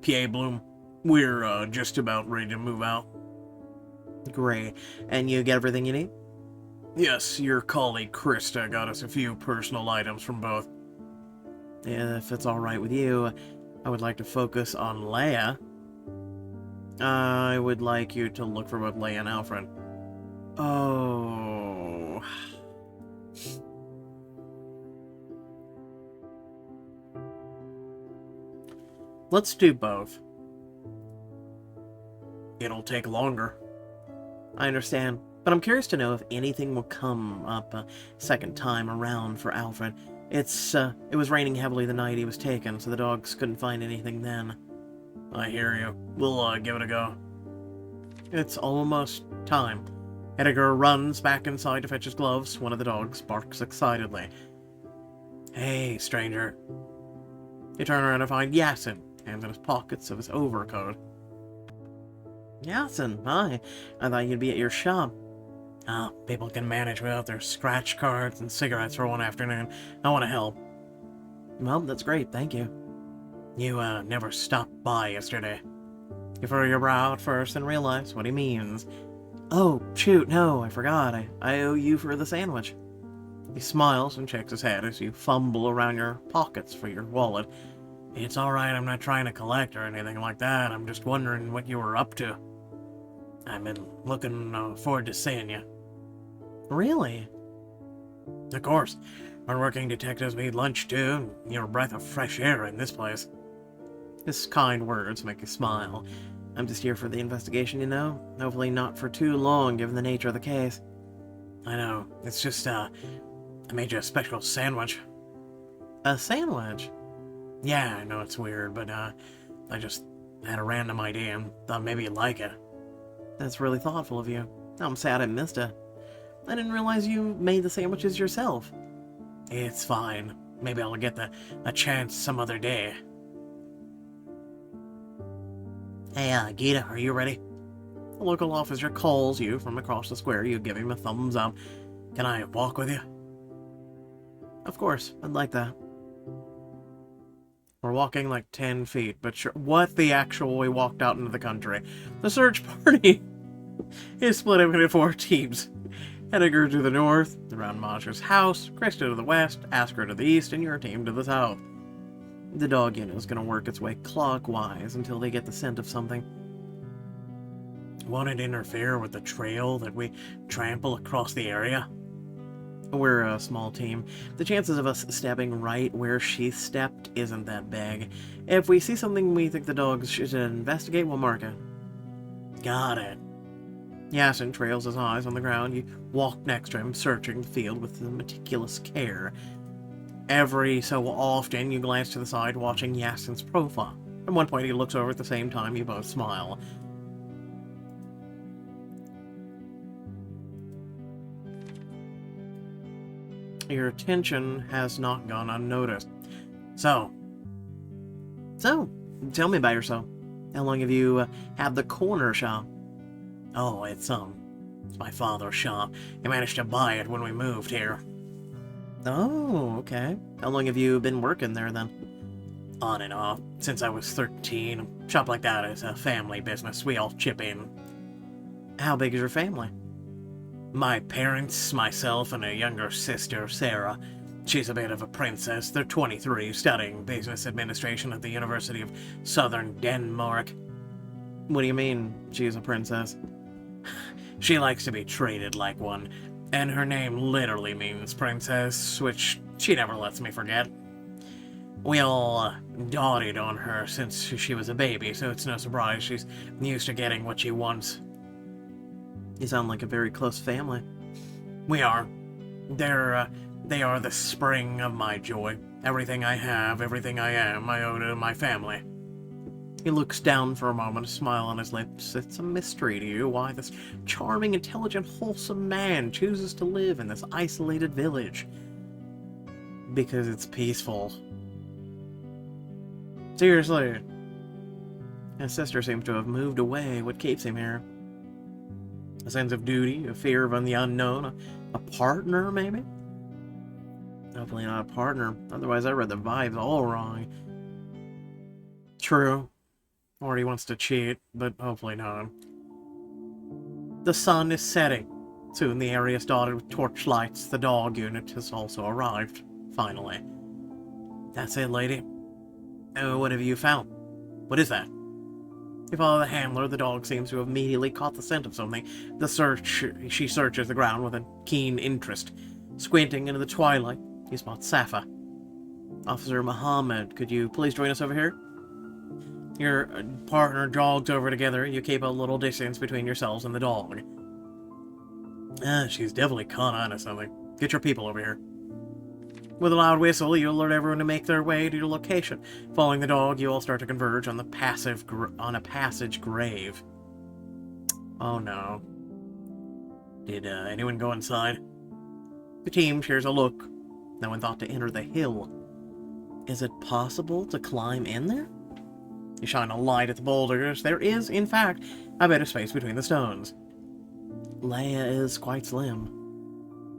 P.A. Bloom, we're just about ready to move out. Great. And you get everything you need? Yes, your colleague Krista got us a few personal items from both. If it's alright with you, I would like to focus on Leia. I would like you to look for both Leia and Alfred. Oh. Let's do both. It'll take longer. I understand, but I'm curious to know if anything will come up a second time around for Alfred. It was raining heavily the night he was taken, so the dogs couldn't find anything then. I hear you. We'll give it a go. It's almost time. Edgar runs back inside to fetch his gloves. One of the dogs barks excitedly. Hey, stranger. You turn around and find Yasin, hands in his pockets of his overcoat. Yasin, hi. I thought you'd be at your shop. Oh, people can manage without their scratch cards and cigarettes for one afternoon. I want to help. Well, that's great, thank you. You, never stopped by yesterday. You furrow your brow at first and realize what he means. Oh, shoot, no, I forgot. I owe you for the sandwich. He smiles and shakes his head as you fumble around your pockets for your wallet. It's alright, I'm not trying to collect or anything like that. I'm just wondering what you were up to. I've been looking forward to seeing you. Really? Of course. Our working detectives need lunch too. You're a breath of fresh air in this place. His kind words make you smile. I'm just here for the investigation, you know? Hopefully not for too long, given the nature of the case. I know. It's just, I made you a special sandwich. A sandwich? Yeah, I know it's weird, but I just had a random idea and thought maybe you'd like it. That's really thoughtful of you. I'm sad I missed it. I didn't realize you made the sandwiches yourself. It's fine. Maybe I'll get a chance some other day. Hey, Gita, are you ready? A local officer calls you from across the square. You give him a thumbs up. Can I walk with you? Of course, I'd like that. We're walking like 10 feet, but sure. What the actual? We walked out into the country. The search party is split up into 4 teams. Edgar to the north, around Maja's house, Krista to the west, Asker to the east, and your team to the south. The dog unit is going to work its way clockwise until they get the scent of something. Want it to interfere with the trail that we trample across the area? We're a small team. The chances of us stepping right where she stepped isn't that big. If we see something we think the dogs should investigate, we'll mark it. Got it. Yasin trails his eyes on the ground. You walk next to him, searching the field with meticulous care. Every so often, you glance to the side, watching Yasin's profile. At one point, he looks over at the same time. You both smile. Your attention has not gone unnoticed. So, tell me about yourself. How long have you had the corner shop? Oh, it's my father's shop. He managed to buy it when we moved here. Oh, okay. How long have you been working there then? On and off, since I was 13. A shop like that is a family business. We all chip in. How big is your family? My parents, myself, and a younger sister, Sarah. She's a bit of a princess. They're 23, studying business administration at the University of Southern Denmark. What do you mean, she's a princess? She likes to be treated like one, and her name literally means princess, which she never lets me forget. We all doted on her since she was a baby, so it's no surprise she's used to getting what she wants. You sound like a very close family. We are. They are the spring of my joy. Everything I have, everything I am, I owe to my family. He looks down for a moment, a smile on his lips. It's a mystery to you why this charming, intelligent, wholesome man chooses to live in this isolated village. Because it's peaceful. Seriously. His sister seems to have moved away. What keeps him here? A sense of duty, a fear of the unknown, a partner, maybe? Hopefully not a partner. Otherwise, I read the vibes all wrong. True. Or he wants to cheat, but hopefully not. The sun is setting. Soon the area is dotted with torchlights. The dog unit has also arrived. Finally. That's it, lady. Oh, what have you found? What is that? You follow the handler. The dog seems to have immediately caught the scent of something. She searches the ground with a keen interest. Squinting into the twilight, you spot Safa. Officer Muhammad, could you please join us over here? Your partner jogs over together. You keep a little distance between yourselves and the dog. She's definitely caught on to something. Get your people over here. With a loud whistle, you alert everyone to make their way to your location. Following the dog, you all start to converge on a passage grave. Oh no. Did anyone go inside? The team shares a look. No one thought to enter the hill. Is it possible to climb in there? You shine a light at the boulders. There is, in fact, a bit of space between the stones. Leia is quite slim.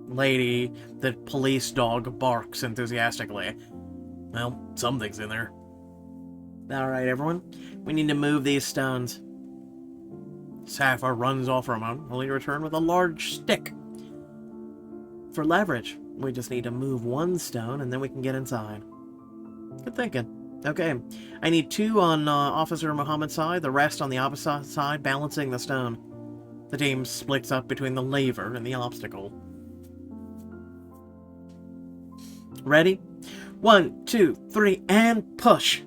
Lady, the police dog barks enthusiastically. Well, something's in there. Alright, everyone. We need to move these stones. Safa runs off for a moment, only to return with a large stick. For leverage, we just need to move one stone and then we can get inside. Good thinking. Okay, I need 2 on Officer Muhammad's side, the rest on the opposite side, balancing the stone. The team splits up between the laver and the obstacle. Ready? 1, 2, 3, and push!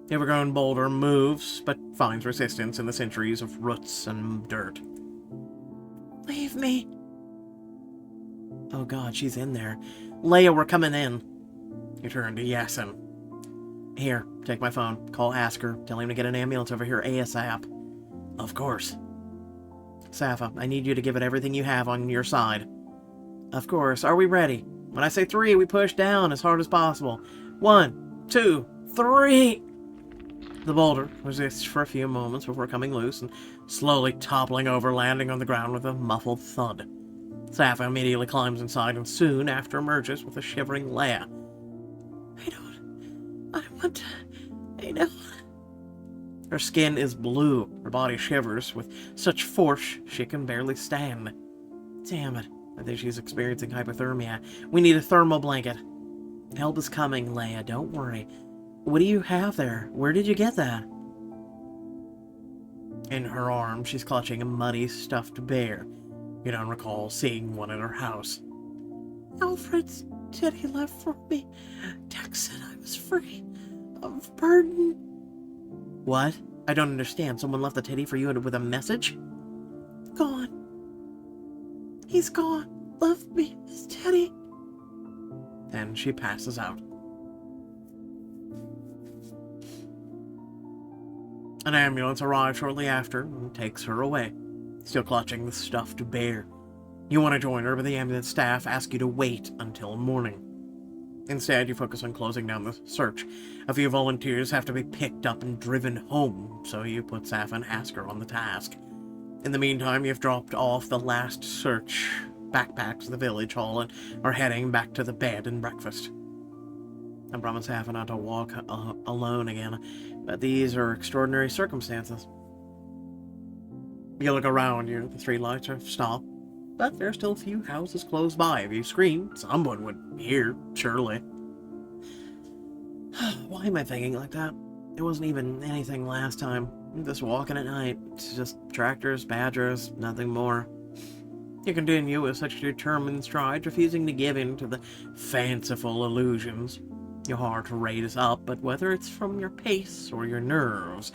The overgrown boulder moves, but finds resistance in the centuries of roots and dirt. Leave me! Oh god, she's in there. Leia, we're coming in. You turn to Yasin. Here, take my phone. Call Asker. Tell him to get an ambulance over here ASAP. Of course. Safa, I need you to give it everything you have on your side. Of course. Are we ready? When I say 3, we push down as hard as possible. 1, 2, 3! The boulder resists for a few moments before coming loose and slowly toppling over, landing on the ground with a muffled thud. Safa immediately climbs inside and soon after emerges with a shivering Leia. I want to... I don't... Her skin is blue. Her body shivers with such force she can barely stand. Damn it. I think she's experiencing hypothermia. We need a thermal blanket. Help is coming, Leia. Don't worry. What do you have there? Where did you get that? In her arms, she's clutching a muddy, stuffed bear. You don't recall seeing one at her house. Alfred's teddy left for me. Tex said I was free of burden. What? I don't understand. Someone left the teddy for you with a message? Gone. He's gone. Left me his teddy. Then she passes out. An ambulance arrives shortly after and takes her away, still clutching the stuffed bear. You want to join her, but the ambulance staff ask you to wait until morning. Instead, you focus on closing down the search. A few volunteers have to be picked up and driven home, so you put Safa and Asker on the task. In the meantime, you've dropped off the last search backpacks at the village hall and are heading back to the bed and breakfast. I promised Safa not to walk alone again, but these are extraordinary circumstances. You look around you, the street lights are stopped, but there are still a few houses close by. If you scream, someone would hear, surely. Why am I thinking like that? There wasn't even anything last time. Just walking at night. It's just tractors, badgers, nothing more. You continue with such determined stride, refusing to give in to the fanciful illusions. Your heart rate is up, but whether it's from your pace or your nerves,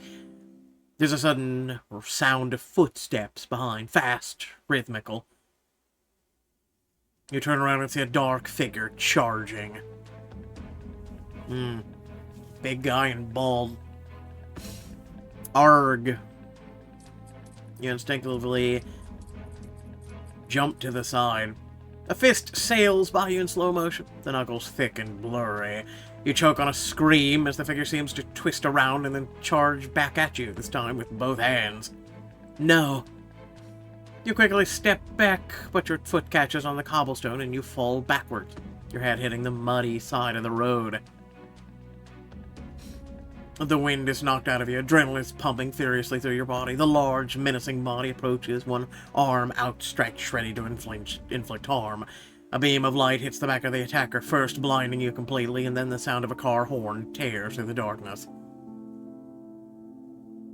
there's a sudden sound of footsteps behind, fast, rhythmical. You turn around and see a dark figure charging. Big guy and bald. Arg. You instinctively jump to the side. A fist sails by you in slow motion, the knuckles thick and blurry. You choke on a scream as the figure seems to twist around and then charge back at you, this time with both hands. No. You quickly step back, but your foot catches on the cobblestone and you fall backwards, your head hitting the muddy side of the road. The wind is knocked out of you, adrenaline is pumping furiously through your body. The large, menacing body approaches, one arm outstretched, ready to inflict harm. A beam of light hits the back of the attacker, first blinding you completely, and then the sound of a car horn tears through the darkness.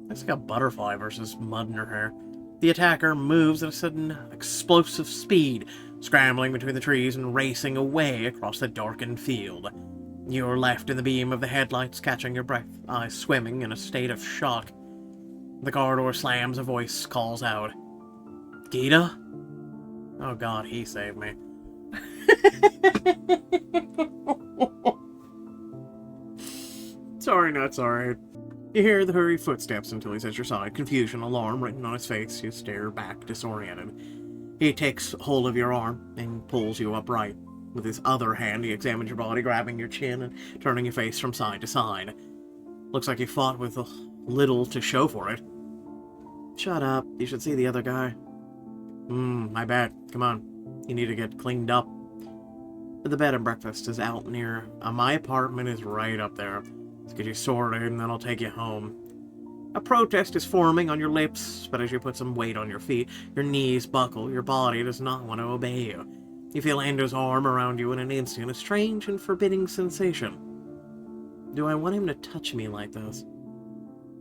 Looks like a butterfly versus mud in her hair. The attacker moves at a sudden explosive speed, scrambling between the trees and racing away across the darkened field. You're left in the beam of the headlights, catching your breath, eyes swimming in a state of shock. The car door slams, a voice calls out. Gita? Oh god, he saved me. Sorry, not sorry. You hear the hurried footsteps until he's at your side. Confusion, alarm written on his face. You stare back, disoriented. He takes hold of your arm and pulls you upright. With his other hand, he examines your body, grabbing your chin and turning your face from side to side. Looks like you fought with little to show for it. Shut up. You should see the other guy. My bad. Come on. You need to get cleaned up. The bed and breakfast is out near... my apartment is right up there. Let's get you sorted and then I'll take you home. A protest is forming on your lips, but as you put some weight on your feet, your knees buckle. Your body does not want to obey you. You feel Endo's arm around you in an instant, a strange and forbidding sensation. Do I want him to touch me like this?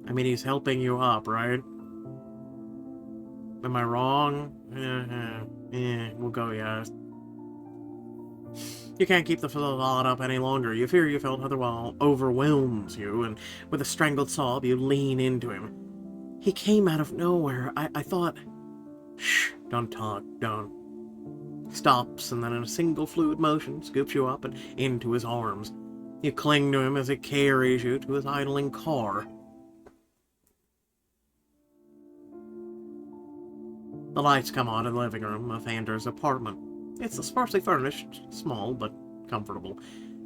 I mean, he's helping you up, right? Am I wrong? We'll go, yes. You can't keep the thought up any longer. You fear you felt overwhelms you, and with a strangled sob, you lean into him. He came out of nowhere. I thought... Shh, don't talk, don't. Stops, and then in a single fluid motion, scoops you up and into his arms. You cling to him as he carries you to his idling car. The lights come on in the living room of Anders' apartment. It's sparsely furnished, small but comfortable.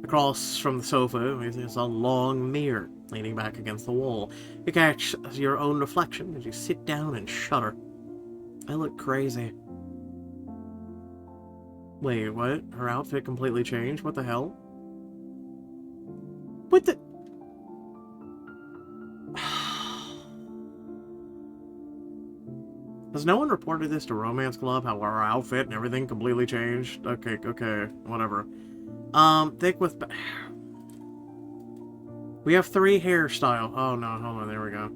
Across from the sofa is a long mirror leaning back against the wall. You catch your own reflection as you sit down and shudder. I look crazy. Wait, what? Her outfit completely changed? What the hell? What the... Has no one reported this to Romance Club? How our outfit and everything completely changed? Okay, whatever. Thick with... We have 3 hairstyle. Oh no, hold on, there we go.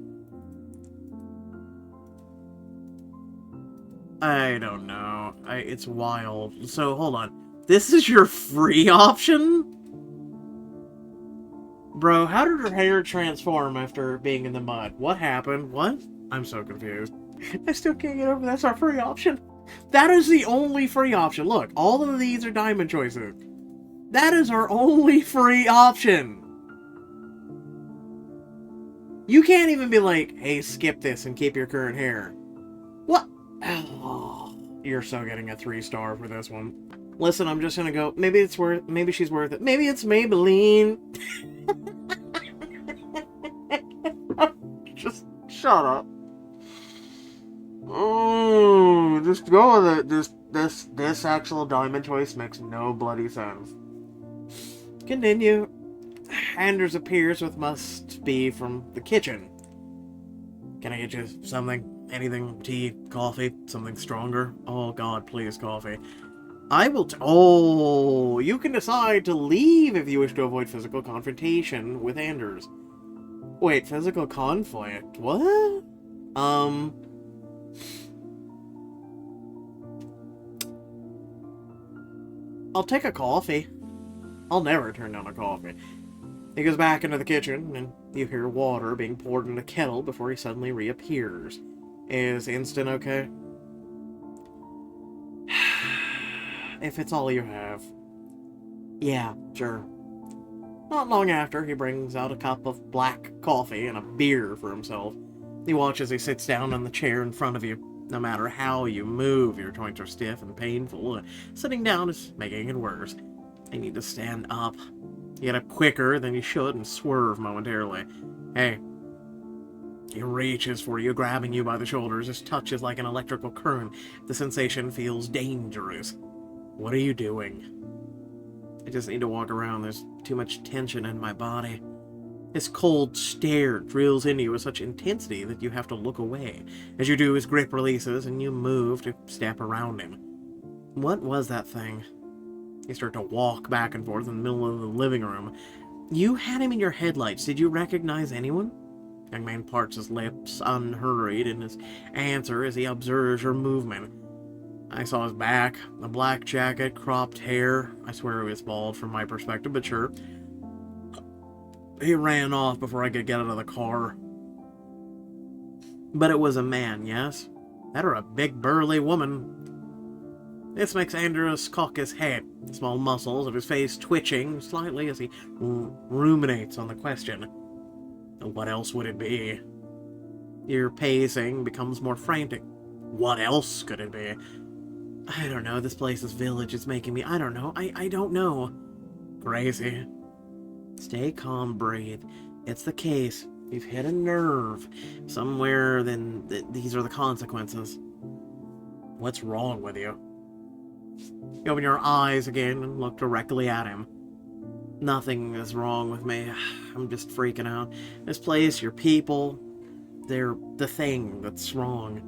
I don't know. It's wild. So, hold on. This is your free option? Bro, how did her hair transform after being in the mud? What happened? What? I'm so confused. I still can't get over that's our free option. That is the only free option. Look, all of these are diamond choices. That is our only free option. You can't even be like, hey, skip this and keep your current hair. What? Oh, you're so getting a 3-star for this one. Listen, I'm just gonna go, maybe she's worth it. Maybe it's Maybelline. Just shut up. Oh, just go with it. This actual diamond choice makes no bloody sense. Continue. Anders appears with must be from the kitchen. Can I get you something? Anything? Tea? Coffee? Something stronger? Oh god, please, coffee. I will oh, you can decide to leave if you wish to avoid physical confrontation with Anders. Wait, physical conflict? What? I'll take a coffee. I'll never turn down a coffee. He goes back into the kitchen, and you hear water being poured in a kettle before he suddenly reappears. Is instant okay? If it's all you have. Yeah, sure. Not long after, he brings out a cup of black coffee and a beer for himself. You watch as he sits down on the chair in front of you. No matter how you move, your joints are stiff and painful. Sitting down is making it worse. You need to stand up. You get up quicker than you should and swerve momentarily. Hey. He reaches for you, grabbing you by the shoulders. His touch is like an electrical current. The sensation feels dangerous. What are you doing? I just need to walk around. There's too much tension in my body. His cold stare drills into you with such intensity that you have to look away. As you do, his grip releases and you move to step around him. What was that thing? You start to walk back and forth in the middle of the living room. You had him in your headlights. Did you recognize anyone? Young man parts his lips, unhurried, in his answer as he observes your movement. I saw his back, a black jacket, cropped hair. I swear he was bald from my perspective, but sure. He ran off before I could get out of the car. But it was a man, yes? That or a big burly woman. This makes Anders cock his head, the small muscles of his face twitching slightly as he ruminates on the question. What else would it be? Your pacing becomes more frantic. What else could it be? I don't know, this place's village is making me... I don't know, I don't know. Crazy. Stay calm, breathe. It's the case. You've hit a nerve. Somewhere, then these are the consequences. What's wrong with you? You open your eyes again and look directly at him. Nothing is wrong with me. I'm just freaking out. This place, your people, they're the thing that's wrong.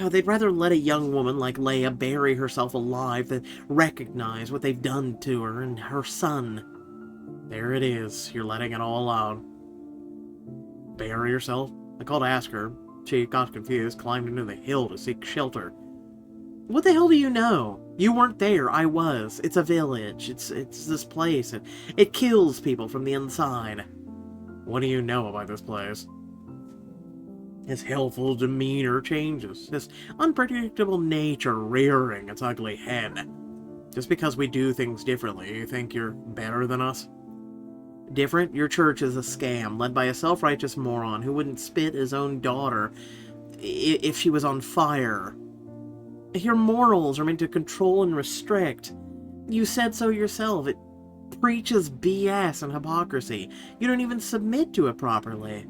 They'd rather let a young woman like Leia bury herself alive than recognize what they've done to her and her son. There it is. You're letting it all out. Bury yourself? I called to ask her. She got confused, climbed into the hill to seek shelter. What the hell do you know? You weren't there. I was. It's a village. It's this place. It kills people from the inside. What do you know about this place? His helpful demeanor changes. His unpredictable nature rearing its ugly head. Just because we do things differently, you think you're better than us? Different? Your church is a scam, led by a self-righteous moron who wouldn't spit his own daughter if she was on fire. Your morals are meant to control and restrict. You said so yourself. It preaches BS and hypocrisy. You don't even submit to it properly.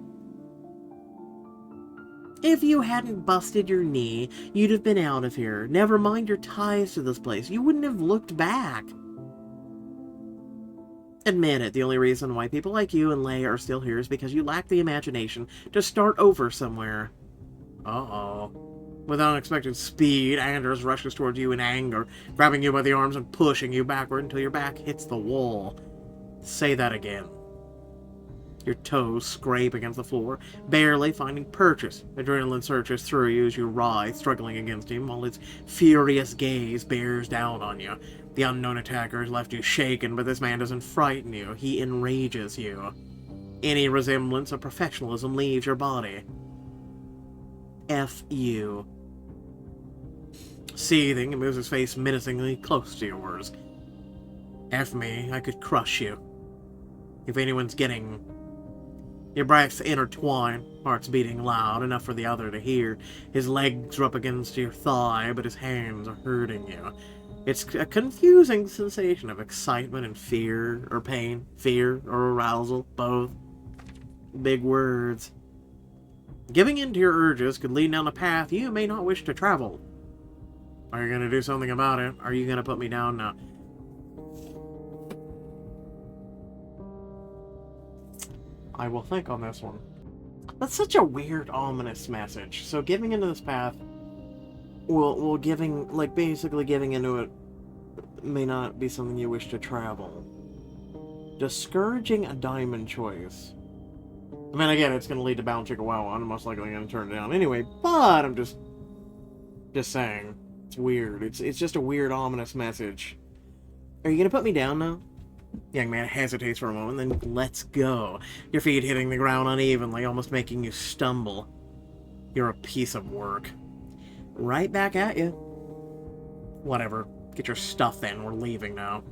If you hadn't busted your knee, you'd have been out of here. Never mind your ties to this place. You wouldn't have looked back. Admit it, the only reason why people like you and Leia are still here is because you lack the imagination to start over somewhere. Uh-oh. With unexpected speed, Anders rushes towards you in anger, grabbing you by the arms and pushing you backward until your back hits the wall. Say that again. Your toes scrape against the floor, barely finding purchase. Adrenaline surges through you as you writhe, struggling against him, while his furious gaze bears down on you. The unknown attacker has left you shaken, but this man doesn't frighten you. He enrages you. Any resemblance of professionalism leaves your body. F you. Seething, he moves his face menacingly close to yours. F me, I could crush you. If anyone's getting... Your breaths intertwine, hearts beating loud, enough for the other to hear. His legs rub against your thigh, but his hands are hurting you. It's a confusing sensation of excitement and fear, or pain, fear, or arousal, both. Big words. Giving in to your urges could lead down a path you may not wish to travel. Are you going to do something about it? Are you going to put me down now? I will think on this one. That's such a weird, ominous message. So giving into this path, well, basically giving into it may not be something you wish to travel. Discouraging a diamond choice. I mean, again, it's going to lead to Bound Chicka Wow, I'm most likely going to turn it down anyway, but I'm just saying. It's weird. It's just a weird, ominous message. Are you going to put me down now? Young man hesitates for a moment, then lets go. Your feet hitting the ground unevenly, almost making you stumble. You're a piece of work. Right back at you. Whatever. Get your stuff then. We're leaving now.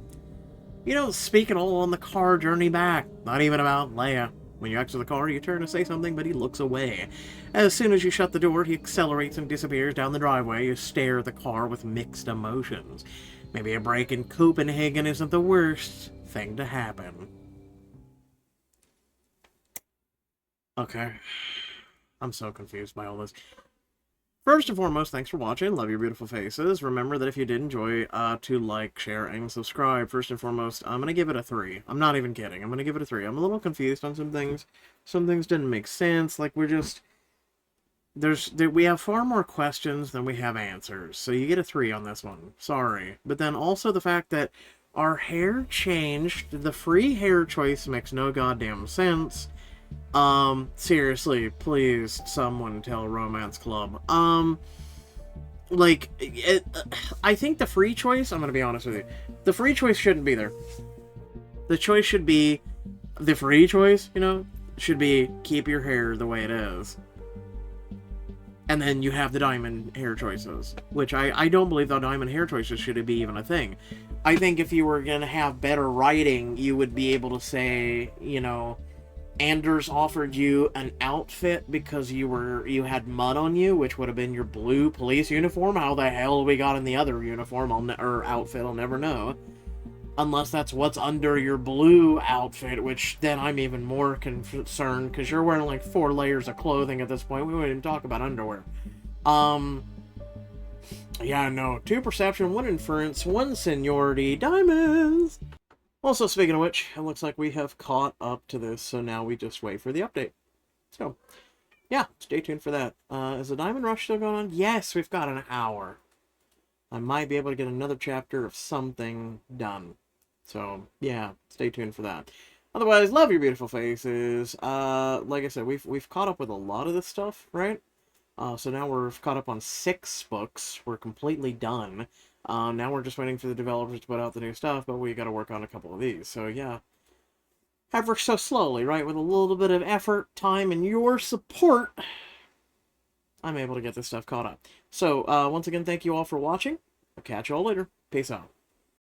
You don't speak at all on the car journey back. Not even about Leia. When you exit the car, you turn to say something, but he looks away. As soon as you shut the door, he accelerates and disappears down the driveway. You stare at the car with mixed emotions. Maybe a break in Copenhagen isn't the worst thing to happen. Okay. I'm so confused by all this. First and foremost, thanks for watching. Love your beautiful faces. Remember that if you did enjoy, to like, share, and subscribe. First and foremost, I'm going to give it a 3. I'm not even kidding. I'm going to give it a 3. I'm a little confused on some things. Some things didn't make sense. Like, we're just... we have far more questions than we have answers. So you get a 3 on this one. Sorry. But then also the fact that our hair changed. The free hair choice makes no goddamn sense. Seriously, please, someone tell Romance Club. I think the free choice, I'm gonna be honest with you, the free choice shouldn't be there. The choice should be, the free choice, should be keep your hair the way it is. And then you have the diamond hair choices, which I don't believe the diamond hair choices should be even a thing. I think if you were gonna have better writing, you would be able to say, Anders offered you an outfit because you had mud on you, which would have been your blue police uniform. How the hell we got in the other uniform or outfit, I'll never know. Unless that's what's under your blue outfit, which then I'm even more concerned, because you're wearing like 4 layers of clothing at this point. We wouldn't even talk about underwear. Yeah, no. 2 perception, 1 inference, 1 seniority, diamonds! Also, speaking of which, it looks like we have caught up to this, so now we just wait for the update. So, yeah, stay tuned for that. Is the Diamond Rush still going on? Yes, we've got an hour. I might be able to get another chapter of something done. So, yeah, stay tuned for that. Otherwise, love your beautiful faces. Like I said, we've caught up with a lot of this stuff, right? So now we're caught up on 6 books. We're completely done. Now we're just waiting for the developers to put out the new stuff, but we got to work on a couple of these. So yeah, ever so slowly, right? With a little bit of effort, time, and your support, I'm able to get this stuff caught up. So once again, thank you all for watching. I'll catch you all later. Peace out.